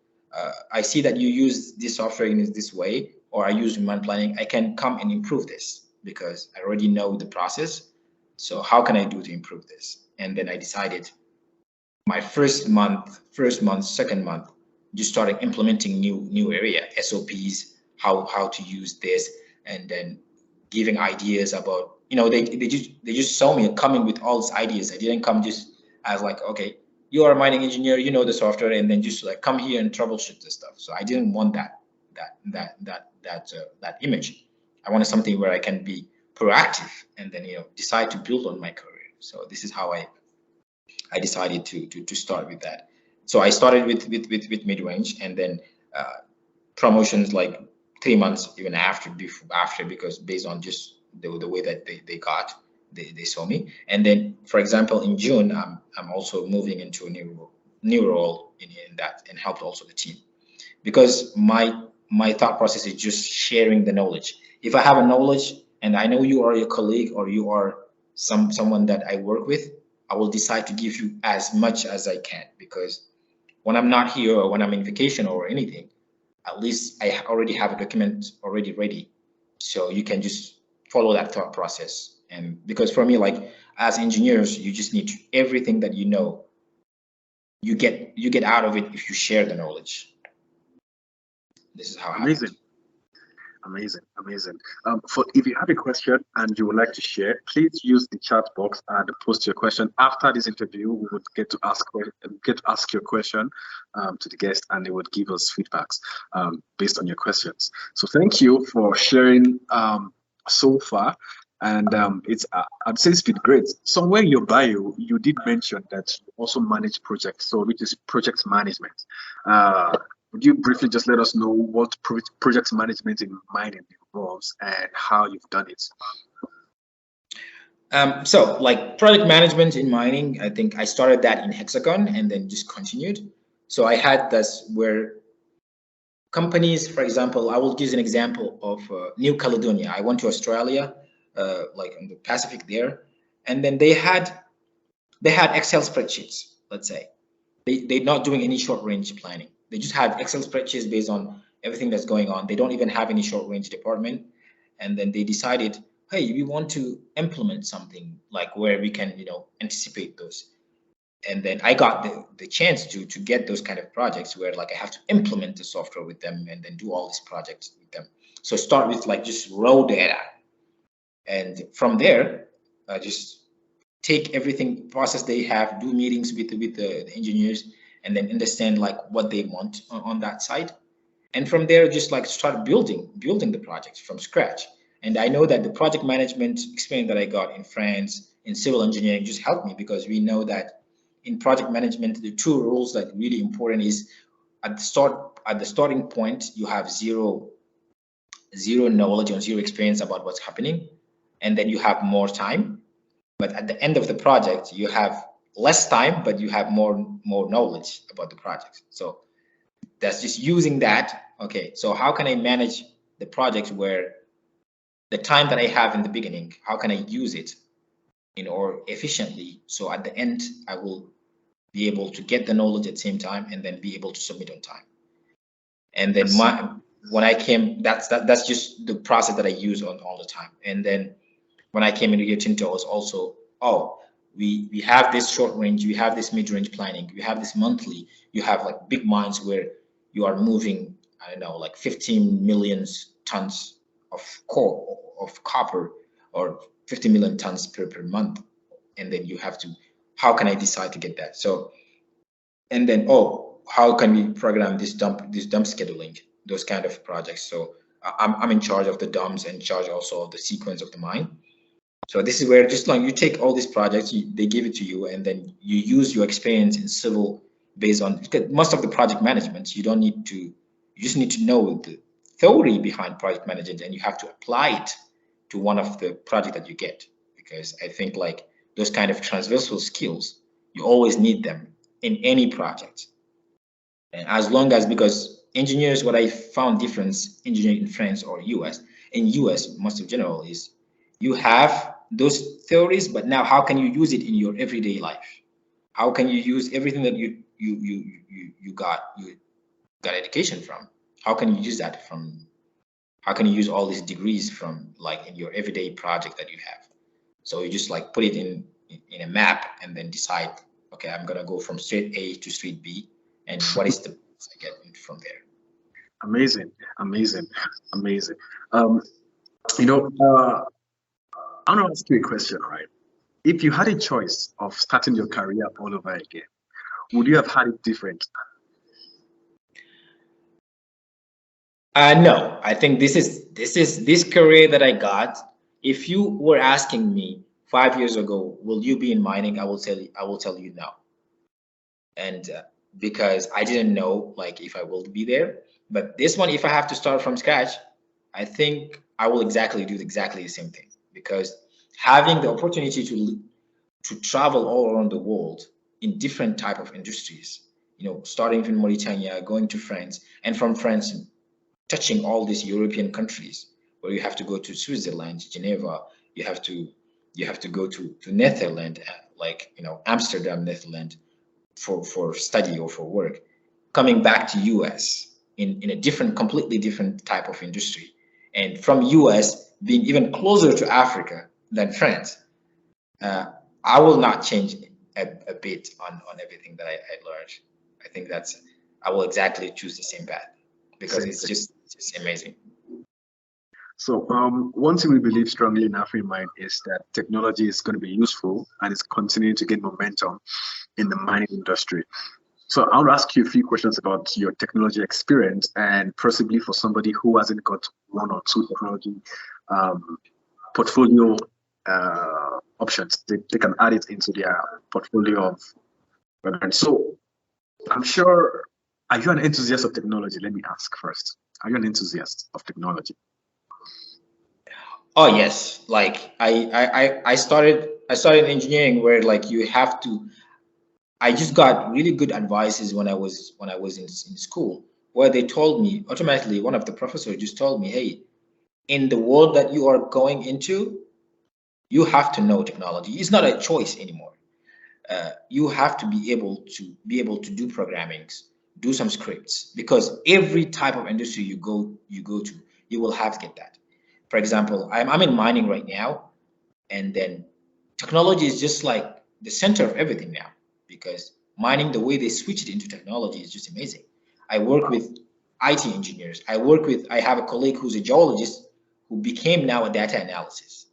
I see that you use this software in this way, or I use mine planning. I can come and improve this because I already know the process. So how can I do to improve this? And then I decided my first month, second month, just started implementing new area SOPs, how to use this, and then giving ideas about, you know, they just saw me coming with all these ideas. I didn't come just as like, okay, you are a mining engineer, you know the software, and then just like come here and troubleshoot this stuff. So I didn't want that image. I wanted something where I can be proactive and then, you know, decide to build on my career. So this is how I decided to start with that. So I started with mid-range, and then promotions like 3 months even after, because based on just the way that they saw me. And then, for example, in June, I'm also moving into a new role in that, and helped also the team, because my thought process is just sharing the knowledge. If I have a knowledge and I know you are your colleague, or you are someone that I work with, I will decide to give you as much as I can, because when I'm not here, or when I'm in vacation or anything, at least I already have a document already ready. So you can just follow that thought process. And because for me, like as engineers, you just need everything that you know, you get out of it if you share the knowledge. This is how it happens. Amazing. Amazing, amazing. For if you have a question and you would like to share, please use the chat box and post your question. After this interview, we would get to ask your question to the guest, and they would give us feedbacks based on your questions. So thank you for sharing so far. And I'd say it's been great. Somewhere in your bio, you did mention that you also manage projects, so which is project management. Would you briefly just let us know what project management in mining involves and how you've done it? So like project management in mining, I think I started that in Hexagon and then just continued. So I had this where companies, for example, I will use an example of New Caledonia. I went to Australia, like in the Pacific there, and then they had Excel spreadsheets, let's say. They're not doing any short range planning. They just have Excel spreadsheets based on everything that's going on. They don't even have any short range department. And then they decided, hey, we want to implement something like where we can, anticipate those. And then I got the chance to get those kind of projects where like I have to implement the software with them and then do all these projects with them. So start with like just raw data. And from there, just take everything, process they have, do meetings with the engineers, and then understand like what they want on that side. And from there, just like start building the project from scratch. And I know that the project management experience that I got in France in civil engineering just helped me, because we know that in project management, the two rules that really important is at the starting point, you have zero knowledge or zero experience about what's happening, and then you have more time. But at the end of the project, you have less time, but you have more knowledge about the project. So that's just using that. Okay, so how can I manage the project where the time that I have in the beginning, how can I use it or efficiently? So at the end, I will be able to get the knowledge at the same time and then be able to submit on time. And then when I came, that's just the process that I use on all the time. And then when I came into Rio Tinto, it was also, we have this short range, we have this mid range planning, we have this monthly, you have like big mines where you are moving, I don't know, like 15 million tons of copper, or 50 million tons per month. And then you have to, how can I decide to get that? So, and then, how can we program this dump scheduling, those kind of projects? So I'm in charge of the dumps and in charge also of the sequence of the mine. So this is where just like you take all these projects, they give it to you, and then you use your experience in civil based on, because most of the project management, you just need to know the theory behind project management, and you have to apply it to one of the project that you get. Because I think like those kind of transversal skills, you always need them in any project. And as long as, because engineers, what I found difference engineering in France or US, in US, most of general is you have those theories, but now how can you use it in your everyday life? How can you use everything that you got education from? How can you use that from? How can you use all these degrees from like in your everyday project that you have? So you just like put it in a map and then decide, okay, I'm gonna go from street A to street B, and what is the I get from there? Amazing, amazing, amazing. I want to ask you a question, right? If you had a choice of starting your career all over again, would you have had it different? No, I think this career that I got. If you were asking me 5 years ago, will you be in mining? I will tell you no. And because I didn't know like if I will be there. But this one, if I have to start from scratch, I think I will do exactly the same thing, because having the opportunity to travel all around the world in different type of industries, starting from Mauritania, going to France, and from France, touching all these European countries, where you have to go to Switzerland, Geneva, you have to go to Netherlands, like Amsterdam, Netherlands, for study or for work, coming back to US in a completely different type of industry, and from US being even closer to Africa than France. I will not change a bit on everything that I learned. I think I will exactly choose the same path, because it's just amazing. So one thing we believe strongly in AfriMine is that technology is going to be useful and is continuing to gain momentum in the mining industry. So I'll ask you a few questions about your technology experience, and possibly for somebody who hasn't got one or two technology portfolio options, they can add it into their portfolio of. So I'm sure, are you an enthusiast of technology? Let me ask first. Are you an enthusiast of technology? Oh yes, like I started engineering where like you have to. I just got really good advices when I was in school, where they told me automatically. One of the professors just told me, "Hey, in the world that you are going into, you have to know technology. It's not a choice anymore. You have to be able to do programmings, do some scripts, because every type of industry you go to, you will have to get that. For example, I'm in mining right now, and then technology is just like the center of everything now, because mining, the way they switch it into technology is just amazing. I work with IT engineers. I have a colleague who's a geologist who became now a data analysis.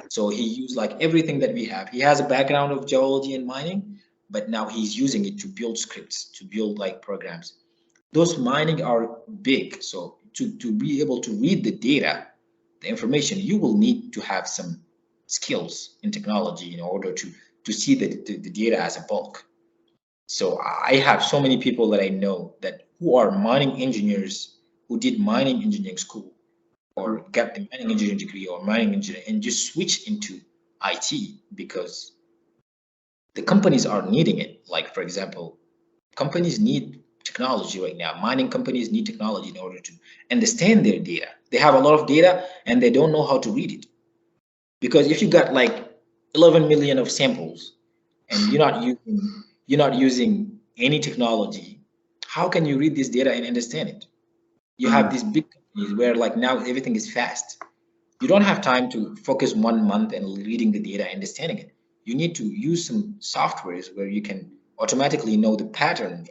So he used like everything that we have. He has a background of geology and mining, but now he's using it to build scripts, to build like programs. Those mining are big. So to be able to read the data, the information, you will need to have some skills in technology in order to see the data as a bulk. So I have so many people that I know that who are mining engineers who did mining engineering school or got the mining engineering degree or mining engineering and just switch into IT because the companies are needing it. Like, for example, companies need technology right now. Mining companies need technology in order to understand their data. They have a lot of data and they don't know how to read it. Because if you got like 11 million of samples and you're not using any technology, how can you read this data and understand it? You have these big companies where like now everything is fast. You don't have time to focus 1 month and reading the data and understanding it. You need to use some softwares where you can automatically know the pattern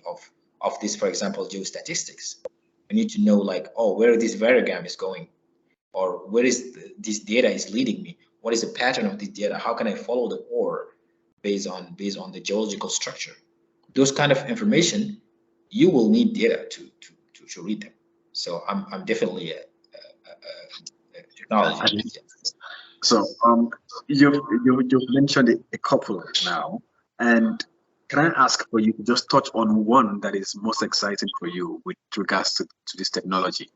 of this, for example, geostatistics. You need to know like, oh, where this variogram is going, or where is this data is leading me. What is the pattern of this data? How can I follow the ore based on the geological structure? Those kind of information, you will need data to read them. So I'm definitely a technology. So you've mentioned a couple now, and can I ask for you to just touch on one that is most exciting for you with regards to this technology?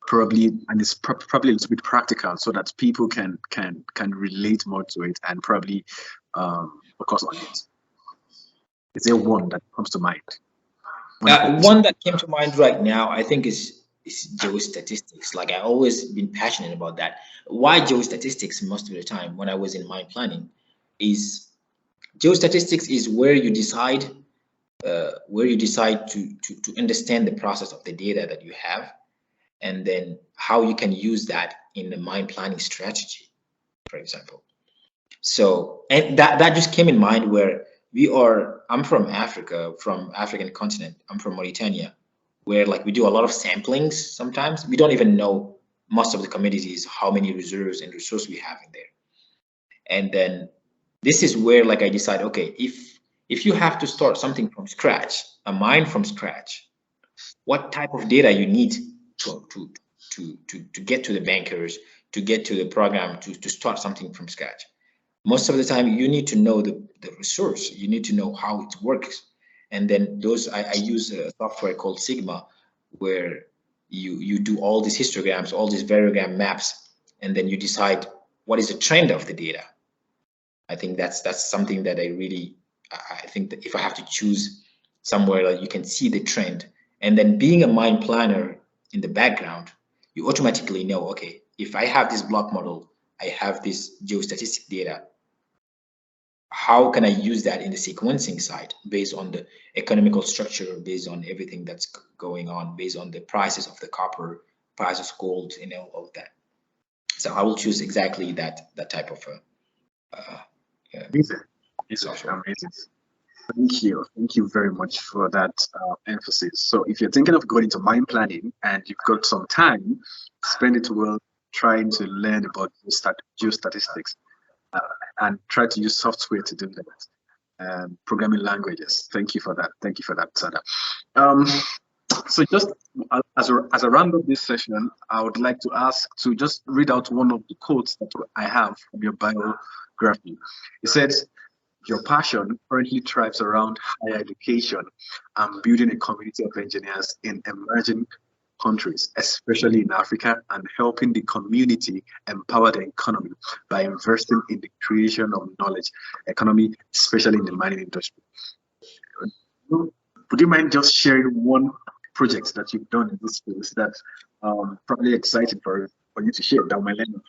Probably, and it's probably a little bit practical so that people can relate more to it and probably focus on it. Is there one that comes to mind? One that came to mind right now, I think is geostatistics. Like I always been passionate about that. Why geostatistics? Most of the time when I was in mine planning, is geostatistics is where you decide to understand the process of the data that you have, and then how you can use that in the mine planning strategy, for example. So, and that just came in mind where I'm from Africa, from African continent. I'm from Mauritania, where like we do a lot of samplings. Sometimes we don't even know most of the communities, how many reserves and resources we have in there. And then this is where like I decide, okay, if you have to start something from scratch, a mine from scratch, what type of data you need to get to the bankers, to get to the program, to start something from scratch. Most of the time you need to know the resource, you need to know how it works. And then I use a software called Sigma, where you do all these histograms, all these variogram maps, and then you decide what is the trend of the data. I think that's something that I think that if I have to choose somewhere that you can see the trend, and then being a mine planner in the background, you automatically know, okay, if I have this block model, I have this geostatistic data, how can I use that in the sequencing side based on the economical structure, based on everything that's going on, based on the prices of the copper, prices of gold, all of that. So I will choose exactly that type of amazing. Thank you very much for that emphasis. So if you're thinking of going into mine planning and you've got some time, spend it well trying to learn about geostatistics and try to use software to do that. Programming languages. Thank you for that. Thank you for that, Sada. So just as a round of this session, I would like to ask to just read out one of the quotes that I have from your biography. It says, "Your passion currently thrives around higher education and building a community of engineers in emerging countries, especially in Africa, and helping the community empower the economy by investing in the creation of knowledge economy, especially in the mining industry." Would you mind just sharing one project that you've done in this space that's probably exciting for you to share down my lane?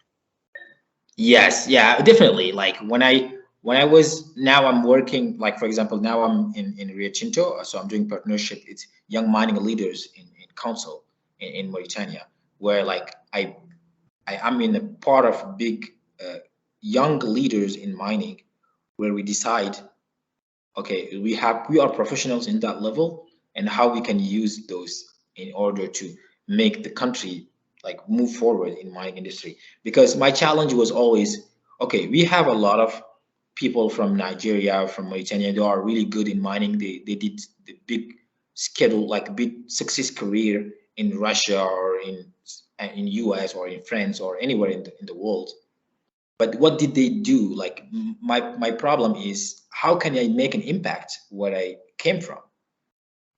Yes, yeah, definitely. Like when I was, now I'm working, like for example, now I'm in Rio Tinto, so I'm doing partnership. It's young mining leaders in council in Mauritania, where like I am in a part of big young leaders in mining, where we decide, okay, we are professionals in that level, and how we can use those in order to make the country like move forward in mining industry. Because my challenge was always, okay, we have a lot of people from Nigeria, from Mauritania, they are really good in mining. They did the big schedule, like big success career in Russia or in US or in France or anywhere in the world. But what did they do? Like my problem is, how can I make an impact where I came from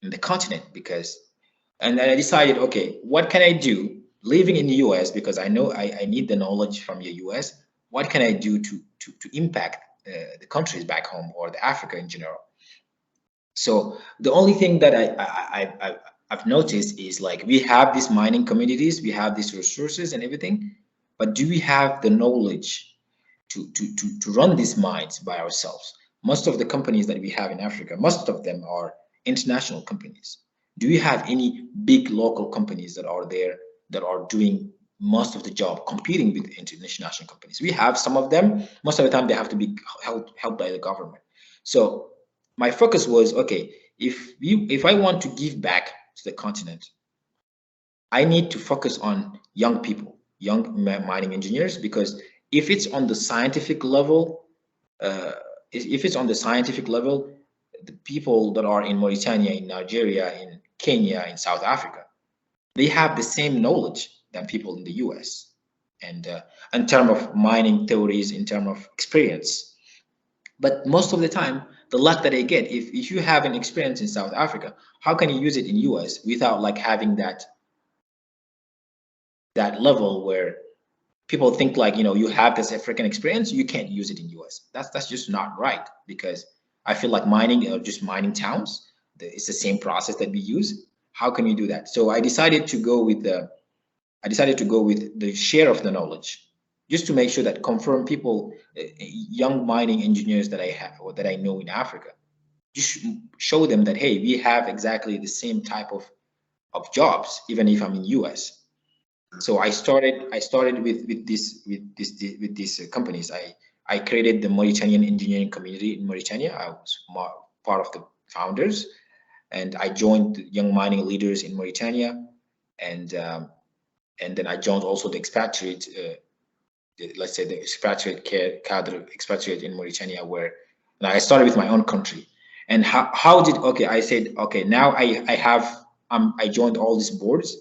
in the continent? And then I decided, okay, what can I do living in the US, because I know I need the knowledge from the US. What can I do to impact the countries back home or the Africa in general? So the only thing that I've noticed is, like, we have these mining communities, we have these resources and everything, but do we have the knowledge to run these mines by ourselves? Most of the companies that we have in Africa, most of them are international companies. Do we have any big local companies that are there that are doing most of the job, competing with international companies? We have some of them. Most of the time they have to be helped by the government. So my focus was, okay, if I want to give back to the continent, I need to focus on young people, young mining engineers, because if it's on the scientific level, the people that are in Mauritania, in Nigeria, in Kenya, in South Africa, they have the same knowledge than people in the US. And in terms of mining theories, in terms of experience. But most of the time, the luck that I get, if you have an experience in South Africa, how can you use it in US without like having that level where people think like, you have this African experience, you can't use it in US. That's just not right, because I feel like mining are just mining towns. It's the same process that we use. How can you do that? So I decided to go with the share of the knowledge, just to make sure that confirm people, young mining engineers that I have or that I know in Africa, just show them that, hey, we have exactly the same type of jobs, even if I'm in US. So I started with these companies. I created the Mauritanian engineering community in Mauritania. I was part of the founders, and I joined the young mining leaders in Mauritania, and then I joined also the expatriate, let's say the expatriate expatriate in Mauritania, where I started with my own country. And I said, okay, now I joined all these boards.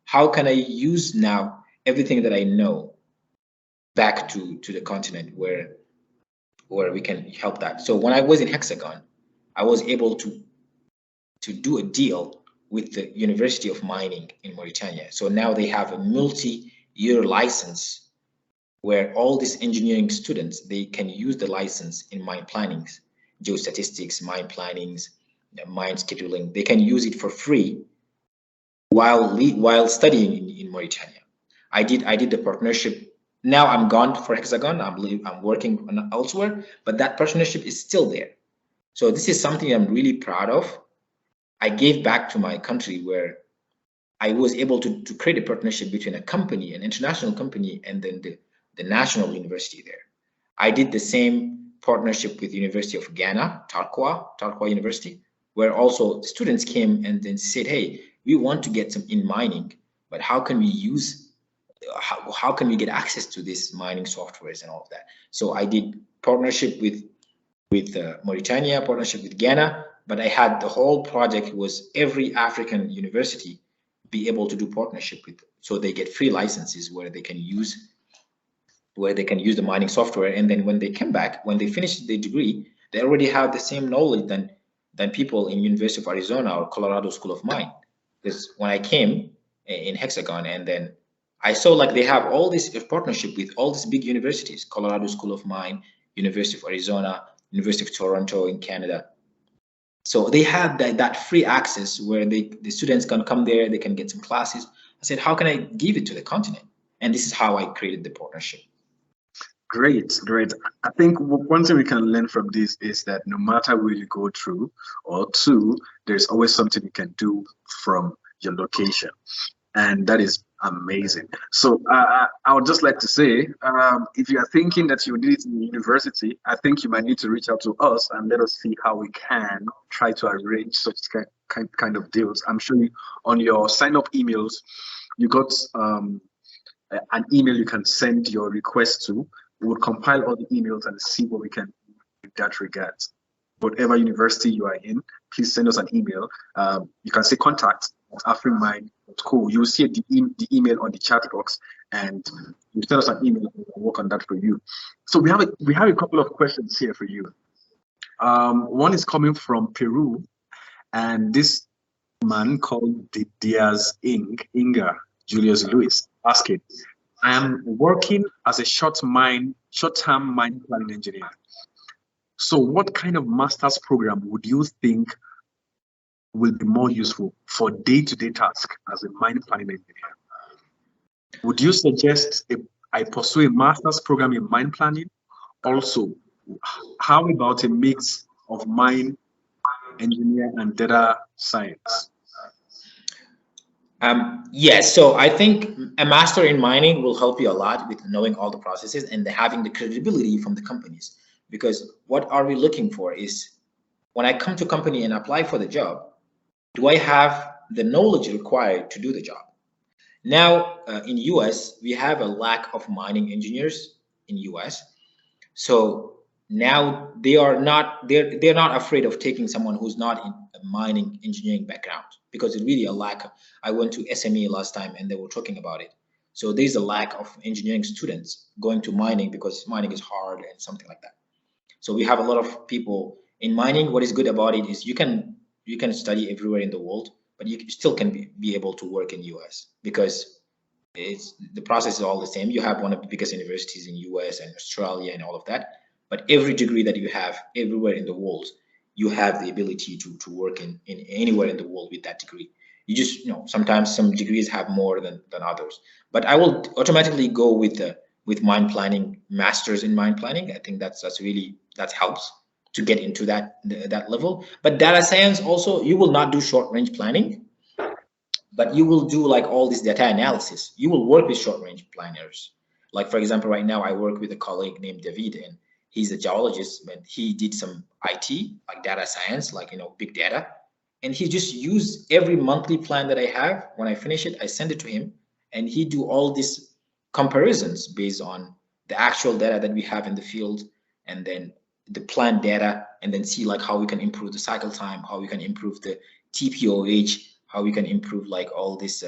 How can I use now everything that I know back to the continent where we can help that? So when I was in Hexagon, I was able to do a deal with the University of Mining in Mauritania. So now they have a multi-year license where all these engineering students, they can use the license in mine plannings, geostatistics, mine plannings, mine scheduling. They can use it for free while studying in Mauritania. I did the partnership. Now I'm gone for Hexagon. I'm working elsewhere, but that partnership is still there. So this is something I'm really proud of. I gave back to my country, where I was able to create a partnership between a company, an international company, and then the national university there. I did the same partnership with the University of Ghana, Tarkwa University, where also students came and then said, hey, we want to get some in mining, but how can we use how can we get access to this mining softwares and all of that. So I did partnership with Mauritania, partnership with Ghana, but I had the whole project was every African university be able to do partnership with, so they get free licenses where they can use the mining software, and then when they come back, when they finish their degree, they already have the same knowledge than people in University of Arizona or Colorado School of Mine. Because when I came in Hexagon, and then I saw like they have all this partnership with all these big universities, Colorado School of Mine, University of Arizona, University of Toronto in Canada. So they have that free access where the students can come there, they can get some classes. I said, how can I give it to the continent? And this is how I created the partnership. Great. I think one thing we can learn from this is that no matter where you go through or to, there's always something you can do from your location. And that is amazing. So I would just like to say, if you are thinking that you need it in the university, I think you might need to reach out to us and let us see how we can try to arrange such kind of deals. I'm sure on your sign-up emails, you got an email you can send your request to. We will compile all the emails and see what we can do in that regard. Whatever university you are in, please send us an email. You can say contact@AfriMine.co. You will see the email on the chat box, and you send us an email and we'll work on that for you. So we have a couple of questions here for you. One is coming from Peru, and this man called Diaz Inga Julius Luis asking, I am working as a short-term mine planning engineer. So what kind of master's program would you think will be more useful for day-to-day tasks as a mine planning engineer? Would you suggest I pursue a master's program in mine planning? Also, how about a mix of mine engineer and data science? Yes, so I think a master in mining will help you a lot with knowing all the processes and having the credibility from the companies. Because what are we looking for is when I come to company and apply for the job, do I have the knowledge required to do the job? Now, in US, we have a lack of mining engineers in US. So now they're not afraid of taking someone who's not in a mining engineering background, because it's really a lack. I went to SME last time and they were talking about it. So there's a lack of engineering students going to mining because mining is hard and something like that. So we have a lot of people in mining. What is good about it is you can study everywhere in the world, but you still can be able to work in US because the process is all the same. You have one of the biggest universities in US and Australia and all of that. But every degree that you have everywhere in the world, you have the ability to work in anywhere in the world with that degree. You just, sometimes some degrees have more than others. But I will automatically go with mine planning, masters in mine planning. I think that helps to get into that level. But data science also, you will not do short range planning, but you will do like all this data analysis. You will work with short range planners. Like for example, right now I work with a colleague named David, and he's a geologist, but he did some IT, like data science, like, big data. And he just used every monthly plan that I have. When I finish it, I send it to him, and he do all these comparisons based on the actual data that we have in the field, and then the planned data, and then see like how we can improve the cycle time, how we can improve the TPOH, how we can improve like all this,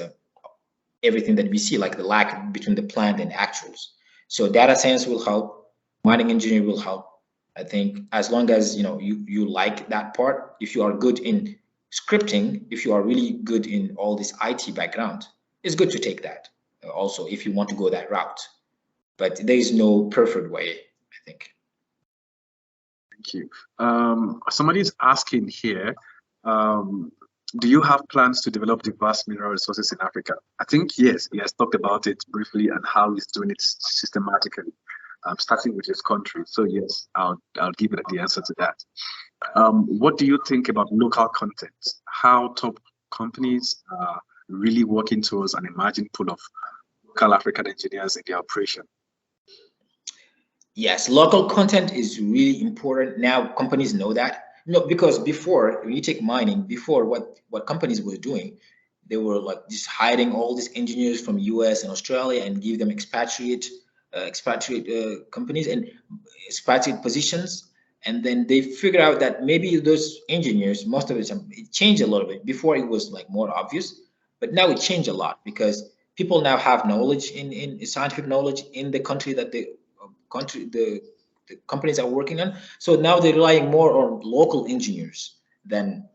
everything that we see, like the lag between the planned and actuals. So data science will help, mining engineering will help. I think as long as you like that part, if you are good in scripting, if you are really good in all this IT background, it's good to take that also if you want to go that route. But there is no perfect way, I think. Thank you. Somebody's asking here, do you have plans to develop the vast mineral resources in Africa? I think yes, he has talked about it briefly and how he's doing it systematically, starting with his country. So yes, I'll give it the answer to that. What do you think about local content? How top companies are really working towards an emerging pool of local African engineers in their operation? Yes, local content is really important. Now companies know that. Because before, when you take mining, before what companies were doing, they were like just hiring all these engineers from US and Australia and give them expatriate companies and expatriate positions. And then they figure out that maybe those engineers, most of the time, it changed a little bit. Before it was like more obvious, but now it changed a lot because people now have knowledge in scientific knowledge in the country that the companies are working on. So now they're relying more on local engineers than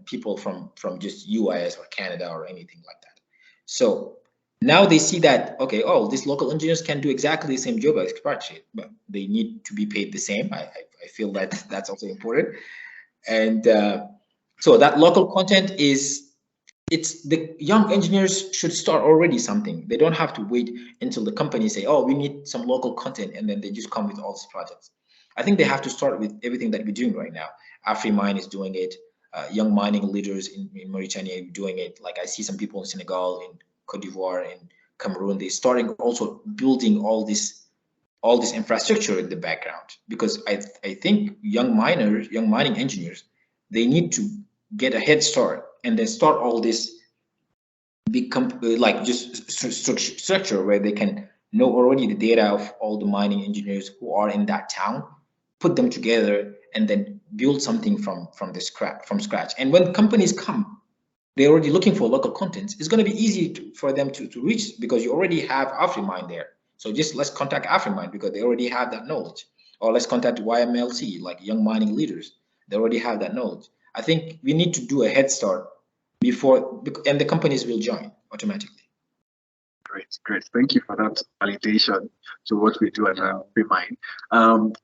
people from just US or Canada or anything like that. So now they see that, okay, oh, these local engineers can do exactly the same job as expatriate, but they need to be paid the same. I feel that that's also important. And so that local content it's the young engineers should start already something. They don't have to wait until the company say, oh, we need some local content, and then they just come with all these projects. I think they have to start with everything that we're doing right now. AfriMine is doing it. Young mining leaders in Mauritania are doing it. Like I see some people in Senegal, in Cote d'Ivoire, and Cameroon. They're starting also building all this infrastructure in the background, because I think young mining engineers, they need to get a head start and then start all this big like just structure where they can know already the data of all the mining engineers who are in that town, put them together, and then build something from scratch. And when companies come, they're already looking for local contents. It's going to be easy for them to reach, because you already have AfriMine there. So just let's contact AfriMine because they already have that knowledge. Or let's contact YMLC, like Young Mining Leaders. They already have that knowledge. I think we need to do a head start before, and the companies will join automatically. Great. Thank you for that validation to what we do at AfriMine.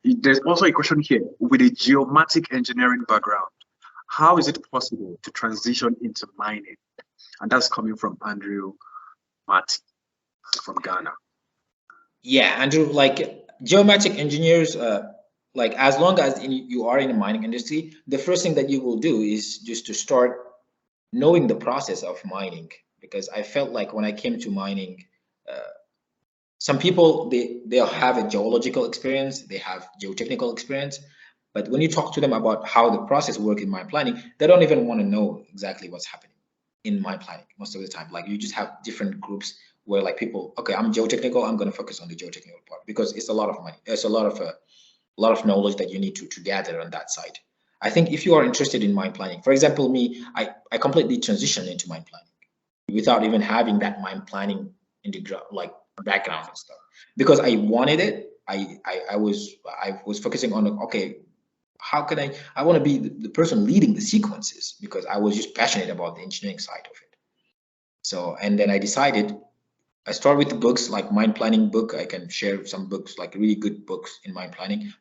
There's also a question here. With a geomatic engineering background, how is it possible to transition into mining? And that's coming from Andrew Marty from Ghana. Yeah, Andrew, like geomatic engineers, like as long as you are in the mining industry, the first thing that you will do is just to start knowing the process of mining. Because I felt like when I came to mining, some people, they'll have a geological experience, they have geotechnical experience, but when you talk to them about how the process works in mine planning, they don't even want to know exactly what's happening in mine planning most of the time. Like you just have different groups where like people, okay, I'm geotechnical, I'm going to focus on the geotechnical part because it's a lot of money. It's a lot of knowledge that you need to gather on that side. I think if you are interested in mine planning, for example, me, I completely transitioned into mine planning without even having that mine planning in the like background and stuff, because I wanted it. I was focusing on, okay, how can I want to be the person leading the sequences, because I was just passionate about the engineering side of it. So, and then I decided, I start with the books, like mine planning book. I can share some books, like really good books in mine planning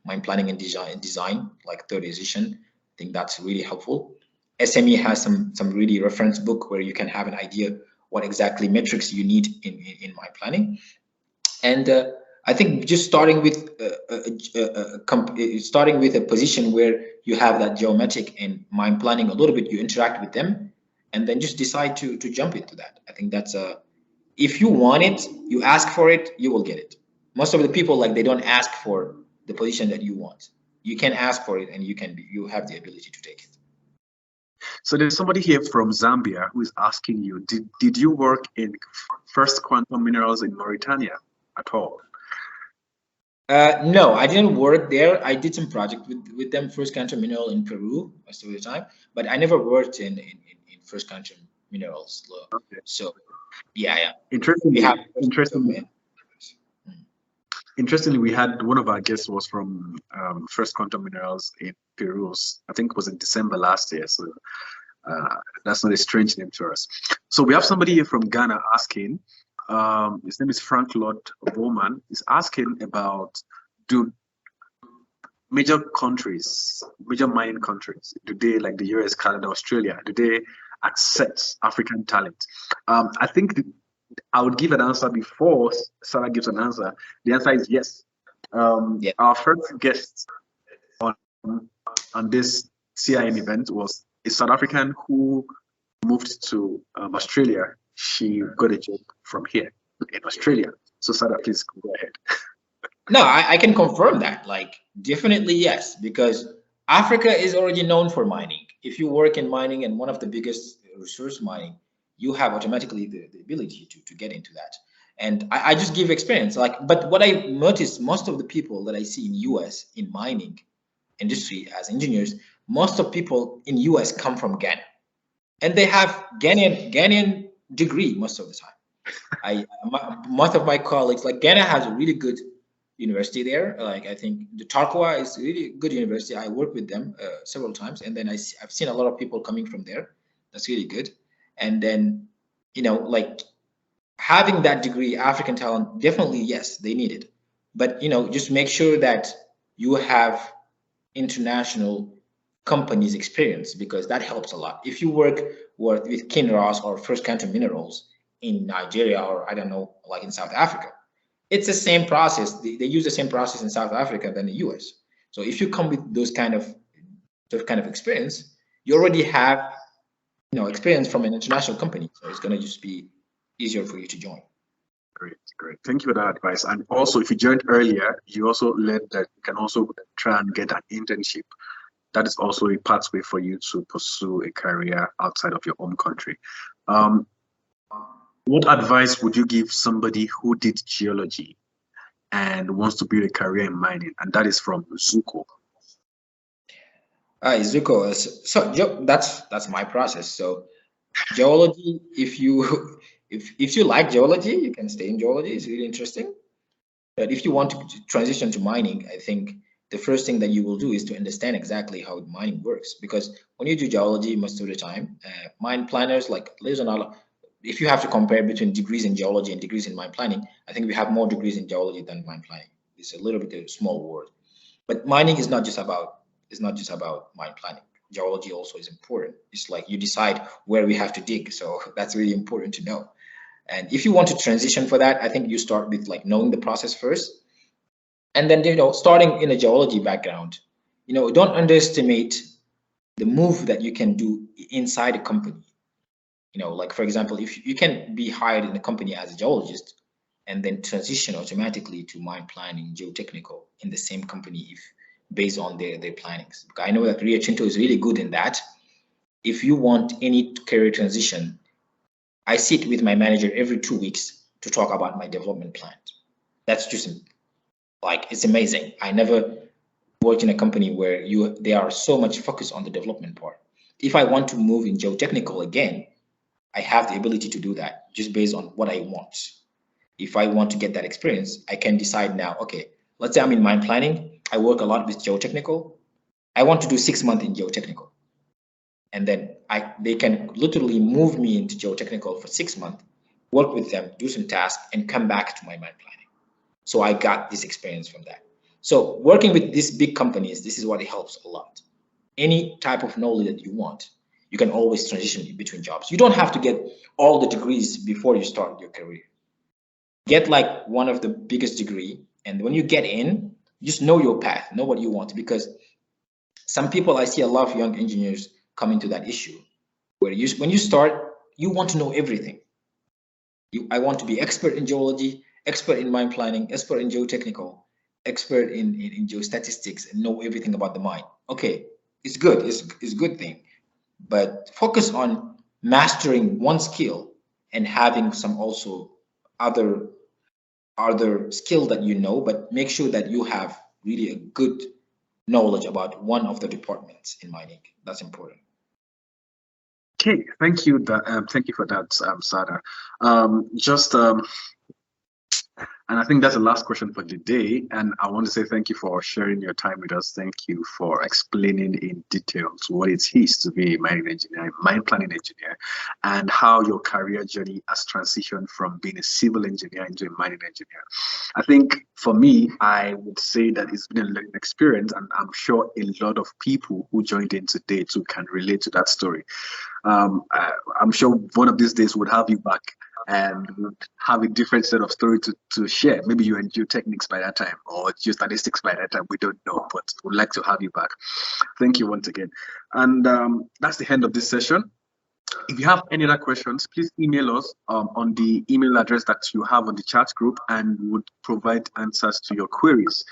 and design, like third edition. I think that's really helpful. SME has some really reference book where you can have an idea what exactly metrics you need in mine planning. And I think just starting with a position where you have that geometric and mine planning a little bit, you interact with them, and then just decide to jump into that. I think that's if you want it, you ask for it, you will get it. Most of the people, like, they don't ask for the position that you want. You can ask for it, and you have the ability to take it. So there's somebody here from Zambia who is asking you, did you work in First Quantum Minerals in Mauritania at all? No, I didn't work there. I did some project with them, First Quantum Mineral in Peru most of the time, but I never worked in First Quantum Minerals. Okay. So yeah. Interestingly, we had one of our guests was from First Quantum Minerals in Peru. I think it was in December last year. So that's not a strange name to us. So we have somebody here from Ghana asking, his name is Frank Lord Bowman, is asking about, do major mining countries, do they, like the US, Canada, Australia, do they accept African talent? I think I would give an answer before Sada gives an answer. The answer is yes. Yeah. Our first guest on this CIM event was a South African who moved to Australia. She got a job from here in Australia. So Sada, please go ahead. No, I can confirm that. Like, definitely yes, because Africa is already known for mining. If you work in mining, and one of the biggest resource mining, you have automatically the ability to get into that. And I just give experience, like, but what I noticed, most of the people that I see in US in mining industry as engineers, most of people in US come from Ghana, and they have Ghanaian degree most of the time. Most of my colleagues, like Ghana has a really good university there. Like I think the Tarkwa is a really good university. I work with them several times, and then I've seen a lot of people coming from there. That's really good. And then, you know, like having that degree, African talent, definitely yes, they need it. But you know, just make sure that you have international companies experience, because that helps a lot. If you work with Kinross or First Quantum Minerals in Nigeria, or I don't know, like in South Africa, it's the same process. They use the same process in South Africa than the US. So if you come with those kind of experience, you already have, you know, experience from an international company. So it's going to just be easier for you to join. Great, great. Thank you for that advice. And also, if you joined earlier, you also learned that you can also try and get an internship. That is also a pathway for you to pursue a career outside of your home country. What advice would you give somebody who did geology and wants to build a career in mining? And that is from Zuko. Zuko, so that's my process. So geology, if you like geology, you can stay in geology. It's really interesting. But if you want to transition to mining, I think the first thing that you will do is to understand exactly how mining works. Because when you do geology, most of the time, mine planners, like if you have to compare between degrees in geology and degrees in mine planning, I think we have more degrees in geology than mine planning. It's a little bit of a small word. But mining is not just about mine planning. Geology also is important. It's like you decide where we have to dig. So that's really important to know. And if you want to transition for that, I think you start with like knowing the process first. And then, you know, starting in a geology background, you know, don't underestimate the move that you can do inside a company. You know, like for example, if you can be hired in a company as a geologist and then transition automatically to mine planning, geotechnical in the same company, if based on their plannings. I know that Rio Tinto is really good in that. If you want any career transition, I sit with my manager every 2 weeks to talk about my development plan. That's just like, it's amazing. I never worked in a company where they are so much focused on the development part. If I want to move in geotechnical again, I have the ability to do that just based on what I want. If I want to get that experience, I can decide now, okay, let's say I'm in mine planning. I work a lot with geotechnical. I want to do 6 months in geotechnical. And then they can literally move me into geotechnical for 6 months, work with them, do some tasks, and come back to my mine planning. So I got this experience from that. So working with these big companies, this is what it helps a lot. Any type of knowledge that you want, you can always transition between jobs. You don't have to get all the degrees before you start your career. Get like one of the biggest degree, and when you get in, just know your path, know what you want. Because some people, I see a lot of young engineers come into that issue where when you start, you want to know everything. I want to be expert in geology, expert in mine planning, expert in geotechnical, expert in geostatistics, and know everything about the mine. Okay, it's good, it's a good thing, but focus on mastering one skill and having some also other skill that you know, but make sure that you have really a good knowledge about one of the departments in mining. That's important. Okay, thank you. Thank you for that, Sada. And I think that's the last question for the day. And I want to say thank you for sharing your time with us. Thank you for explaining in details what it is to be a mining engineer, mine planning engineer, and how your career journey has transitioned from being a civil engineer into a mining engineer. I think for me, I would say that it's been a learning experience, and I'm sure a lot of people who joined in today too can relate to that story. I'm sure one of these days we'll have you back and have a different set of story to share. Maybe you're in geotechnics by that time or geostatistics by that time. We don't know, but we'd like to have you back. Thank you once again. And that's the end of this session. If you have any other questions, please email us on the email address that you have on the chat group, and we would provide answers to your queries.